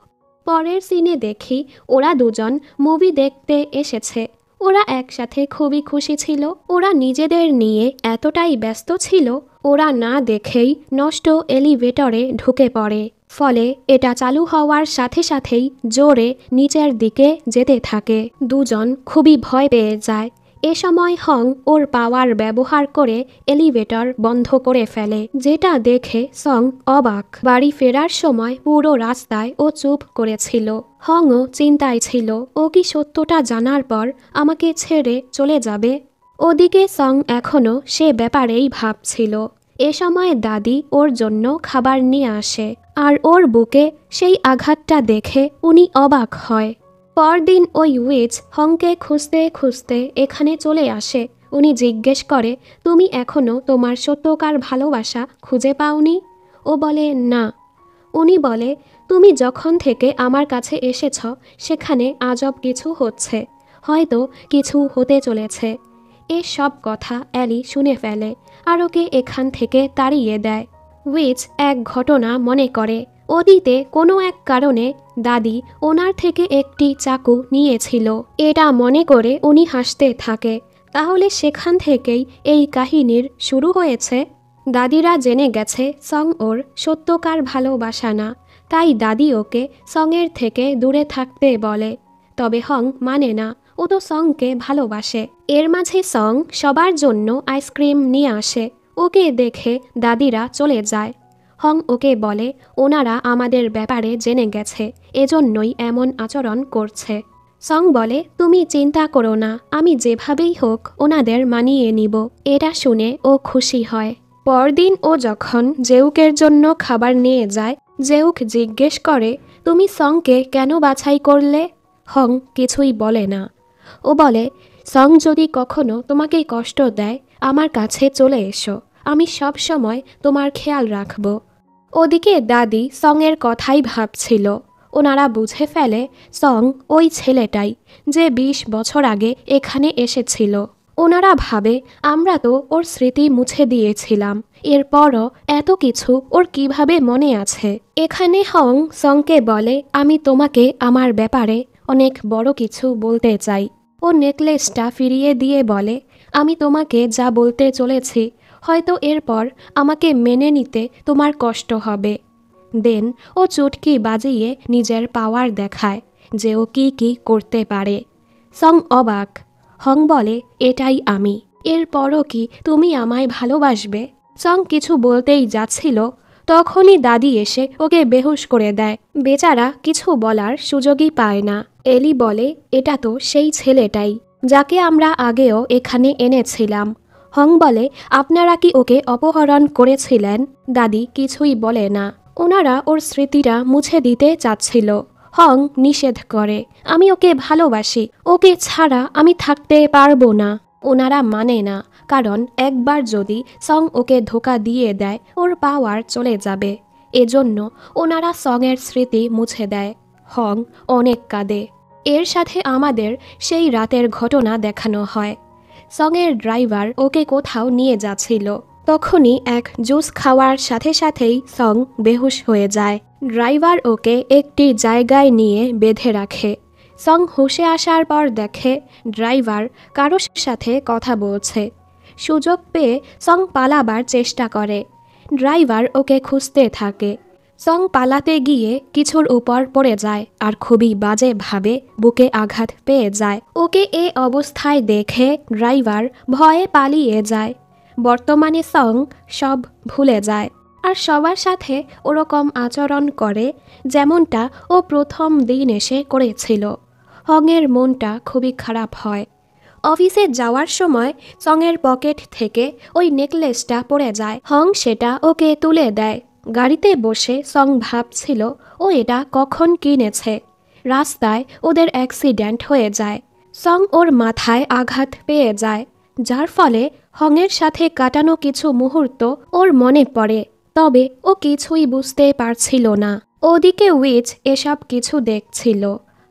পরের সিনে দেখি ওরা দুজন মুভি দেখতে এসেছে। ওরা একসাথে খুবই খুশি ছিল। ওরা নিজেদের নিয়ে এতটাই ব্যস্ত ছিল, ওরা না দেখেই নষ্ট এলিভেটরে ঢুকে পড়ে। ফলে এটা চালু হওয়ার সাথে সাথেই জোরে নিচের দিকে যেতে থাকে। দুজন খুবই ভয় পেয়ে যায়। এ সময় হং ওর পাওয়ার ব্যবহার করে এলিভেটর বন্ধ করে ফেলে, যেটা দেখে সং অবাক। বাড়ি ফেরার সময় পুরো রাস্তায় ও চুপ করেছিল। হংও চিন্তায় ছিল, ও কি সত্যটা জানার পর আমাকে ছেড়ে চলে যাবে? ওদিকে সং এখনও সে ব্যাপারেই ভাবছিল। এ সময় দাদি ওর জন্য খাবার নিয়ে আসে, আর ওর বুকে সেই আঘাতটা দেখে উনি অবাক হয়। পরদিন ওই উইচ হংকে খুঁজতে খুঁজতে এখানে চলে আসে। উনি জিজ্ঞেস করে, তুমি এখনও তোমার সত্যকার ভালোবাসা খুঁজে পাওনি? ও বলে, না। উনি বলে, তুমি যখন থেকে আমার কাছে এসেছ সেখানে আজব কিছু হচ্ছে, হয়তো কিছু হতে চলেছে। এসব কথা অ্যালি শুনে ফেলে আর ওকে এখান থেকে তাড়িয়ে দেয়। উইচ এক ঘটনা মনে করে। অতীতে কোনো এক কারণে দাদি ওনার থেকে একটি চাকু নিয়েছিল। এটা মনে করে উনি হাসতে থাকে। তাহলে সেখান থেকেই এই কাহিনীর শুরু হয়েছে। দাদিরা জেনে গেছে সং ওর সত্যকার ভালোবাসা না, তাই দাদি ওকে সঙের থেকে দূরে থাকতে বলে। তবে হং মানে না, ও তো সংকে ভালোবাসে। এর মাঝে সং সবার জন্য আইসক্রিম নিয়ে আসে। ওকে দেখে দাদিরা চলে যায়। হং ওকে বলে ওনারা আমাদের ব্যাপারে জেনে গেছে, এজন্যই এমন আচরণ করছে। সং বলে তুমি চিন্তা করো না, আমি যেভাবেই হোক ওনাদের মানিয়ে নিব। এটা শুনে ও খুশি হয়। পরদিন ও যখন জেউকের জন্য খাবার নিয়ে যায়, জেউক জিজ্ঞেস করে তুমি সংকে কেন বাছাই করলে? হং কিছুই বলে না। ও বলে সং যদি কখনো তোমাকে কষ্ট দেয় আমার কাছে চলে এসো, আমি সব সময় তোমার খেয়াল রাখব। ওদিকে দাদি সঙের কথাই ভাবছিল। ওনারা বুঝে ফেলে সং ওই ছেলেটাই যে ২০ বছর আগে এখানে এসেছিল। ওনারা ভাবে আমরা তো ওর স্মৃতি মুছে দিয়েছিলাম, এরপরও এত কিছু ওর কিভাবে মনে আছে। এখানে হং সংকে বলে আমি তোমাকে আমার ব্যাপারে অনেক বড় কিছু বলতে চাই। ও নেকলেসটা ফিরিয়ে দিয়ে বলে আমি তোমাকে যা বলতে চলেছি হয়তো এরপর আমাকে মেনে নিতে তোমার কষ্ট হবে। দেন ও চুটকি বাজিয়ে নিজের পাওয়ার দেখায় যে ও কি কি করতে পারে। সং অবাক। হং বলে এটাই আমি, এরপরও কি তুমি আমায় ভালোবাসবে? সং কিছু বলতেই যাচ্ছিল, তখনই দাদি এসে ওকে বেহুশ করে দেয়। বেচারা কিছু বলার সুযোগই পায় না। এলি বলে এটা তো সেই ছেলেটাই যাকে আমরা আগেও এখানে এনেছিলাম। হং বলে আপনারা কি ওকে অপহরণ করেছিলেন? দাদি কিছুই বলে না। ওনারা ওর স্মৃতিটা মুছে দিতে চাচ্ছিল। হং নিষেধ করে আমি ওকে ভালোবাসি, ওকে ছাড়া আমি থাকতে পারবো না। ওনারা মানে না, কারণ একবার যদি সং ওকে ধোকা দিয়ে দেয় ওর পাওয়ার চলে যাবে। এজন্য ওনারা সঙের স্মৃতি মুছে দেয়। হং অনেক কাঁদে। এর সাথে আমাদের সেই রাতের ঘটনা দেখানো হয়। সঙের ড্রাইভার ওকে কোথাও নিয়ে যাচ্ছিল। তখনই এক জুস খাওয়ার সাথে সাথেই সং বেহুশ হয়ে যায়। ড্রাইভার ওকে একটি জায়গায় নিয়ে বেঁধে রাখে। সং হুঁশে আসার পর দেখে ড্রাইভার কারোর সাথে কথা বলছে। সুযোগ পেয়ে সং পালাবার চেষ্টা করে। ড্রাইভার ওকে খুঁজতে থাকে। সং পালাতে গিয়ে কিছুর উপর পড়ে যায় আর খুবই বাজেভাবে বুকে আঘাত পেয়ে যায়। ওকে এ অবস্থায় দেখে ড্রাইভার ভয়ে পালিয়ে যায়। বর্তমানে সং সব ভুলে যায় আর সবার সাথে ওরকম আচরণ করে যেমনটা ও প্রথম দিন এসে করেছিল। হংয়ের মনটা খুবই খারাপ হয়। অফিসে যাওয়ার সময় সঙের পকেট থেকে ওই নেকলেসটা পড়ে যায়। হং সেটা ওকে তুলে দেয়। গাড়িতে বসে সং ভাবছিল ও এটা কখন কিনেছে। রাস্তায় ওদের অ্যাক্সিডেন্ট হয়ে যায়। সং ওর মাথায় আঘাত পেয়ে যায়, যার ফলে হংয়ের সাথে কাটানো কিছু মুহূর্ত ওর মনে পড়ে। তবে ও কিছুই বুঝতে পারছিল না। ওদিকে উইচ এসব কিছু দেখছিল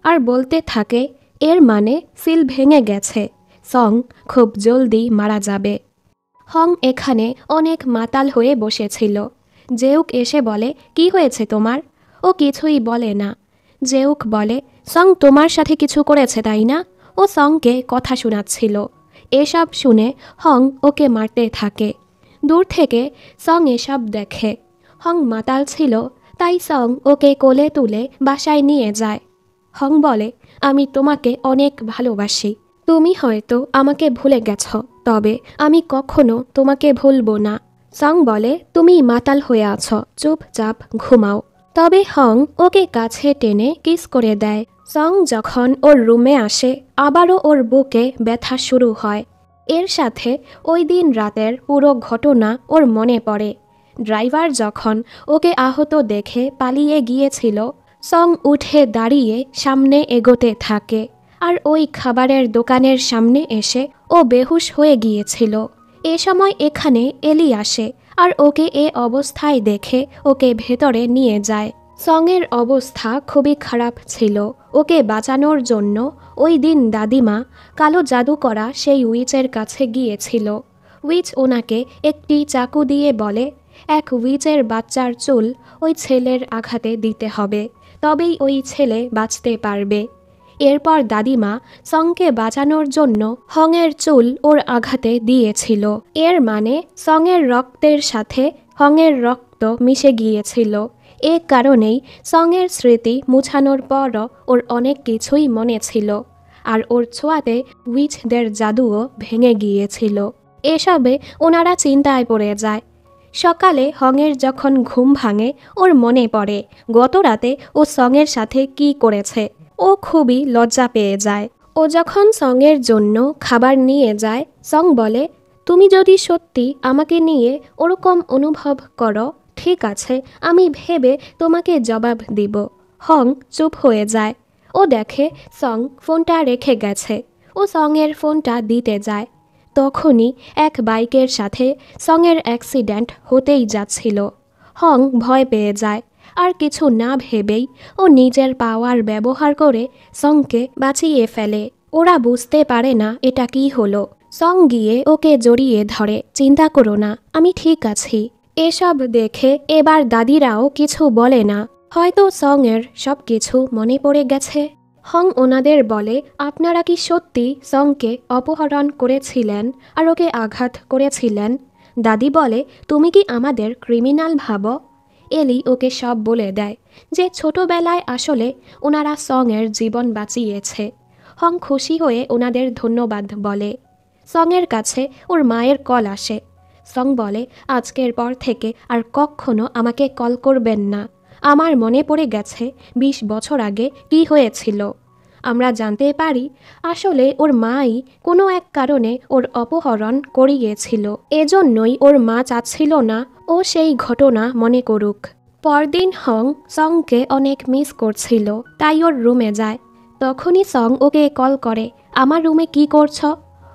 আর বলতে থাকে এর মানে সিল ভেঙে গেছে, সং খুব জলদি মারা যাবে। হং এখানে অনেক মাতাল হয়ে বসেছিল। জেউক এসে বলে কি হয়েছে তোমার? ও কিছুই বলে না। জেউক বলে সং তোমার সাথে কিছু করেছে তাই না? ও সংকে কথা শোনাচ্ছিল। এসব শুনে হং ওকে মারতে থাকে। দূর থেকে সং এসব দেখে। হং মাতাল ছিল, তাই সং ওকে কোলে তুলে বাসায় নিয়ে যায়। হং বলে আমি তোমাকে অনেক ভালোবাসি। তুমি হয়তো আমাকে ভুলে গেছ, তবে আমি কখনো তোমাকে ভুলবো না। সং বলে তুমি মাতাল হয়ে আছো, চুপচাপ ঘুমাও। তবে হং ওকে কাছে টেনে কিস করে দেয়। সং যখন ওর রুমে আসে আবারও ওর বুকে ব্যথা শুরু হয়। এর সাথে ওই দিন রাতের পুরো ঘটনা ওর মনে পড়ে। ড্রাইভার যখন ওকে আহত দেখে পালিয়ে গিয়েছিল, সং উঠে দাঁড়িয়ে সামনে এগোতে থাকে আর ওই খাবারের দোকানের সামনে এসে ও বেহুশ হয়ে গিয়েছিল। এ সময় এখানে এলি আসে আর ওকে এ অবস্থায় দেখে ওকে ভেতরে নিয়ে যায়। সঙের অবস্থা খুবই খারাপ ছিল। ওকে বাঁচানোর জন্য ওই দিন দাদিমা কালো জাদু করা সেই উইচের কাছে গিয়েছিল। উইচ ওনাকে একটি চাকু দিয়ে বলে এক উইচের বাচ্চার চুল ওই ছেলের আঘাতে দিতে হবে, তবেই ওই ছেলে বাঁচতে পারবে। এরপর দাদিমা সংকে বাঁচানোর জন্য হংয়ের চুল ওর আঘাতে দিয়েছিল। এর মানে সংয়ের রক্তের সাথে হংয়ের রক্ত মিশে গিয়েছিল। এ কারণেই সংয়ের স্মৃতি মুছানোর পরও ওর অনেক কিছুই মনে ছিল, আর ওর ছোঁয়াতে উইচদের জাদুও ভেঙে গিয়েছিল। এসবে ওনারা চিন্তায় পড়ে যায়। সকালে হংয়ের যখন ঘুম ভাঙে ওর মনে পড়ে গত রাতে ও সংয়ের সাথে কি করেছে। ও খুবই লজ্জা পেয়ে যায়। ও যখন সংয়ের জন্য খাবার নিয়ে যায়, সং বলে, তুমি যদি সত্যি আমাকে নিয়ে ওরকম অনুভব করো, ঠিক আছে, আমি ভেবে তোমাকে জবাব দিব। হং চুপ হয়ে যায়। ও দেখে সং ফোনটা রেখে গেছে। ও সংয়ের ফোনটা দিতে যায়। তখনই এক বাইকের সাথে সংয়ের অ্যাক্সিডেন্ট হতেই যাচ্ছিল। হং ভয় পেয়ে যায়, আর কিছু না ভেবেই ও নিজের পাওয়ার ব্যবহার করে সংকে বাঁচিয়ে ফেলে। ওরা বুঝতে পারে না এটা কি হলো। সং গিয়ে ওকে জড়িয়ে ধরে, চিন্তা করো না, আমি ঠিক আছি। এসব দেখে এবার দাদিরাও কিছু বলে না। হয়তো সংয়ের সব কিছু মনে পড়ে গেছে। হং ওনাদের বলে, আপনারা কি সত্যি সংকে অপহরণ করেছিলেন আর ওকে আঘাত করেছিলেন? দাদি বলে, তুমি কি আমাদের ক্রিমিনাল ভাবো? এলি ওকে সব বলে দেয় যে ছোটবেলায় আসলে ওনারা সংয়ের জীবন বাঁচিয়েছে। হং খুশি হয়ে ওনাদের ধন্যবাদ বলে। সংয়ের কাছে ওর মায়ের কল আসে। সং বলে, আজকের পর থেকে আর কখনো আমাকে কল করবেন না। আমার মনে পড়ে গেছে 20 বছর আগে কি হয়েছিল। আমরা জানতে পারি আসলে ওর মাই কোনো এক কারণে ওর অপহরণ করিয়েছিল। এজন্যই ওর মা চাচ্ছিল না ও সেই ঘটনা মনে করুক। পরদিন হং সংকে অনেক মিস করছিল, তাই ওর রুমে যায়। তখনই সং ওকে কল করে, আমার রুমে কি করছ?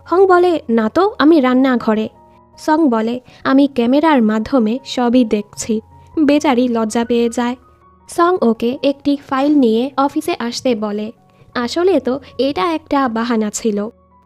হং বলে, না তো, আমি রান্নাঘরে। সং বলে, আমি ক্যামেরার মাধ্যমে সবই দেখছি। বেচারি লজ্জা পেয়ে যায়। সং ওকে একটি ফাইল নিয়ে অফিসে আসতে বলে। আসলে তো এটা একটা বাহানা ছিল।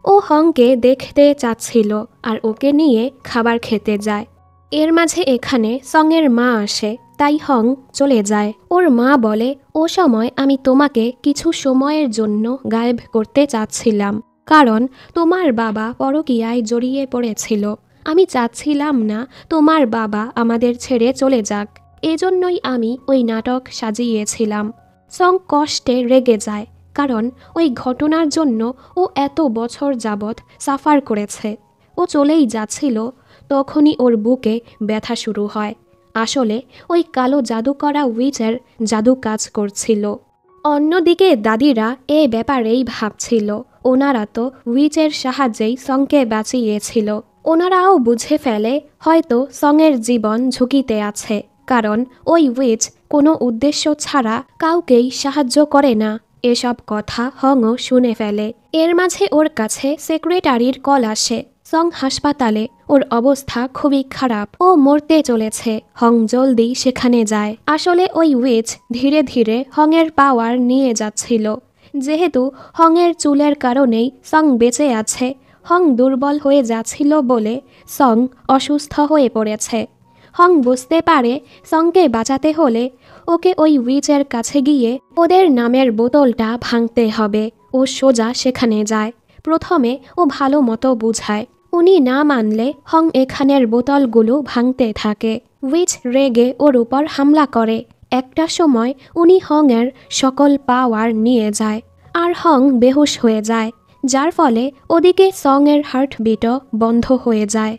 ও হংকে দেখতে চাচ্ছিল আর ওকে নিয়ে খাবার খেতে যায়। এর মাঝে এখানে সংয়ের মা আসে, তাই হং চলে যায়। ওর মা বলে, ও সময় আমি তোমাকে কিছু সময়ের জন্য গায়েব করতে চাচ্ছিলাম, কারণ তোমার বাবা পরকীয়ায় জড়িয়ে পড়েছিল। আমি চাচ্ছিলাম না তোমার বাবা আমাদের ছেড়ে চলে যাক, এজন্যই আমি ওই নাটক সাজিয়েছিলাম। সং কষ্টে রেগে যায়, কারণ ওই ঘটনার জন্য ও এত বছর যাবৎ সাফার করেছে। ও চলেই যাচ্ছিল, তখনই ওর বুকে ব্যথা শুরু হয়। আসলে ওই কালো জাদু করা উইচের জাদু কাজ করছিল। অন্যদিকে দাদিরা এ ব্যাপারেই ভাবছিল। ওনারা তো উইচের সাহায্যেই সংকে বাঁচিয়েছিল। ওনারাও বুঝে ফেলে হয়তো সংয়ের জীবন ঝুঁকিতে আছে, কারণ ওই উইচ কোনো উদ্দেশ্য ছাড়া কাউকেই সাহায্য করে না। এসব কথা হংও শুনে ফেলে। এর মাঝে ওর কাছে সেক্রেটারির কল আসে। সং হাসপাতালে, ওর অবস্থা খুবই খারাপ, ও মরতে চলেছে। হং জলদি সেখানে যায়। আসলে ওই উইচ ধীরে ধীরে হংয়ের পাওয়ার নিয়ে যাচ্ছিল। যেহেতু হংয়ের চুলের কারণেই সং বেঁচে আছে, হং দুর্বল হয়ে যাচ্ছিল বলে সং অসুস্থ হয়ে পড়েছে। হং বুঝতে পারে সংকে বাঁচাতে হলে ওকে ওই উইচের কাছে গিয়ে ওদের নামের বোতলটা ভাঙতে হবে। ও সোজা সেখানে যায়। প্রথমে ও ভালো মতো বুঝায়। উনি না মানলে হং এখানের বোতলগুলো ভাঙতে থাকে। উইচ রেগে ওর উপর হামলা করে। একটা সময় উনি হংয়ের সকল পাওয়ার নিয়ে যায়, আর হং বেহুশ হয়ে যায়, যার ফলে ওদিকে সং-এর হার্টবিটও বন্ধ হয়ে যায়।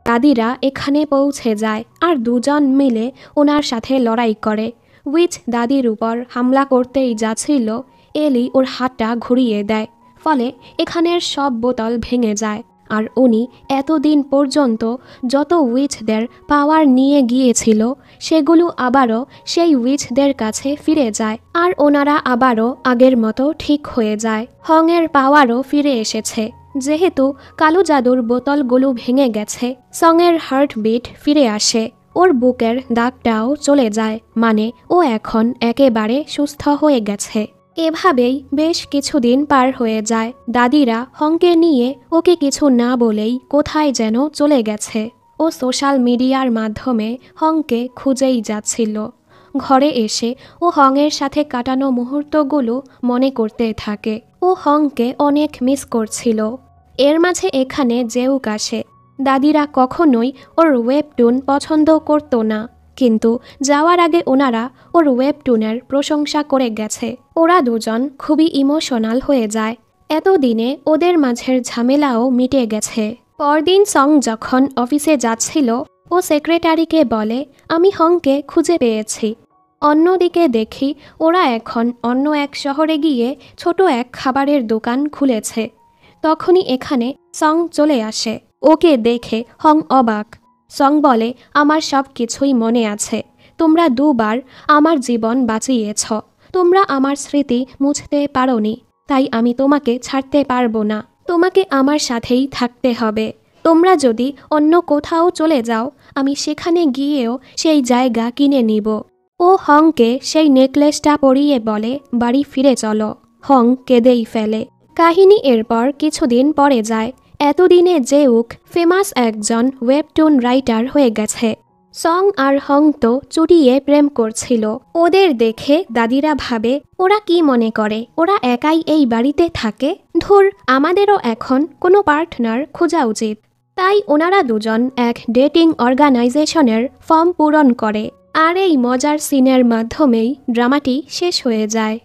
দাদিরা এখানে পৌঁছে যায় আর দুজন মিলে ওনার সাথে লড়াই করে। উইচ দাদির উপর হামলা করতেই যাচ্ছিল, এলি ওর হাতটা ঘুরিয়ে দেয়, ফলে এখানের সব বোতল ভেঙে যায়। আর উনি এতদিন পর্যন্ত যত উইচদের পাওয়ার নিয়ে গিয়েছিল সেগুলো আবারও সেই উইচদের কাছে ফিরে যায়, আর ওনারা আবারও আগের মতো ঠিক হয়ে যায়। হংয়ের পাওয়ারও ফিরে এসেছে। যেহেতু কালো জাদুর বোতলগুলো ভেঙে গেছে, সং-এর হার্টবিট ফিরে আসে। ওর বুকের দাগটাও চলে যায়, মানে ও এখন একেবারে সুস্থ হয়ে গেছে। এভাবেই বেশ কিছুদিন পার হয়ে যায়। দাদিরা হংকে নিয়ে ওকে কিছু না বলেই কোথায় যেন চলে গেছে। ও সোশ্যাল মিডিয়ার মাধ্যমে হংকে খুঁজেই যাচ্ছিল। ঘরে এসে ও হংয়ের সাথে কাটানো মুহূর্তগুলো মনে করতে থাকে। ও হংকে অনেক মিস করছিল। এর মাঝে এখানে জেউক আসে। দাদিরা কখনোই ওর ওয়েবটুন পছন্দ করতো না, কিন্তু যাওয়ার আগে ওনারা ওর ওয়েবটুনের প্রশংসা করে গেছে। ওরা দুজন খুবই ইমোশনাল হয়ে যায়। এতদিনে ওদের মাঝের ঝামেলাও মিটে গেছে। পরদিন সং যখন অফিসে যাচ্ছিল, ও সেক্রেটারিকে বলে, আমি হংকে খুঁজে পেয়েছি। অন্যদিকে দেখি ওরা এখন অন্য এক শহরে গিয়ে ছোট এক খাবারের দোকান খুলেছে। তখনই এখানে সং চলে আসে। ওকে দেখে হং অবাক। সং বলে, আমার সব কিছুই মনে আছে। তোমরা দুবার আমার জীবন বাঁচিয়েছ। তোমরা আমার স্মৃতি মুছতে পারোনি, তাই আমি তোমাকে ছাড়তে পারবো না। তোমাকে আমার সাথেই থাকতে হবে। তোমরা যদি অন্য কোথাও চলে যাও, আমি সেখানে গিয়েও সেই জায়গা কিনে নিব। ও হংকে সেই নেকলেসটা পরিয়ে বলে, বাড়ি ফিরে চলো। হং কেঁদেই ফেলে। কাহিনী এরপর কিছুদিন পরে যায়। এতদিনে জেউক ফেমাস একজন ওয়েবটুন রাইটার হয়ে গেছে। সং আর হং তো চুটিয়ে প্রেম করছিল। ওদের দেখে দাদিরা ভাবে, ওরা কি মনে করে ওরা একাই এই বাড়িতে থাকে? ধুর, আমাদেরও এখন কোনো পার্টনার খোঁজা উচিত। তাই ওনারা দুজন এক ডেটিং অর্গানাইজেশনের ফর্ম পূরণ করে। আর এই মজার সিনের মাধ্যমেই ড্রামাটি শেষ হয়ে যায়।